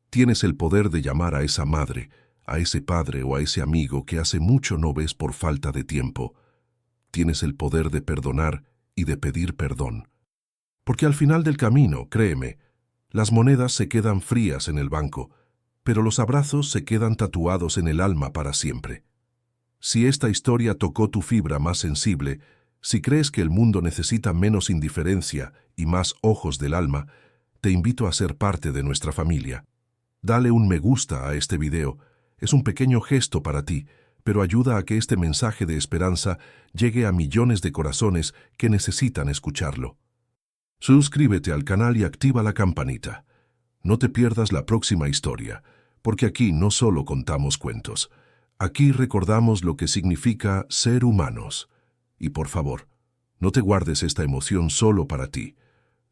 Tienes el poder de llamar a esa madre, a ese padre o a ese amigo que hace mucho no ves por falta de tiempo. Tienes el poder de perdonar y de pedir perdón. Porque al final del camino, créeme, las monedas se quedan frías en el banco, pero los abrazos se quedan tatuados en el alma para siempre. Si esta historia tocó tu fibra más sensible, si crees que el mundo necesita menos indiferencia y más ojos del alma, te invito a ser parte de nuestra familia. Dale un me gusta a este video. Es un pequeño gesto para ti, pero ayuda a que este mensaje de esperanza llegue a millones de corazones que necesitan escucharlo. Suscríbete al canal y activa la campanita. No te pierdas la próxima historia, porque aquí no solo contamos cuentos. Aquí recordamos lo que significa ser humanos. Y por favor, no te guardes esta emoción solo para ti.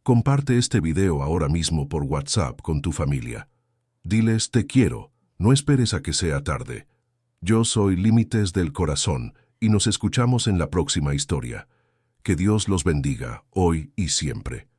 Comparte este video ahora mismo por WhatsApp con tu familia. Diles te quiero, no esperes a que sea tarde. Yo soy Límites del Corazón y nos escuchamos en la próxima historia. Que Dios los bendiga, hoy y siempre.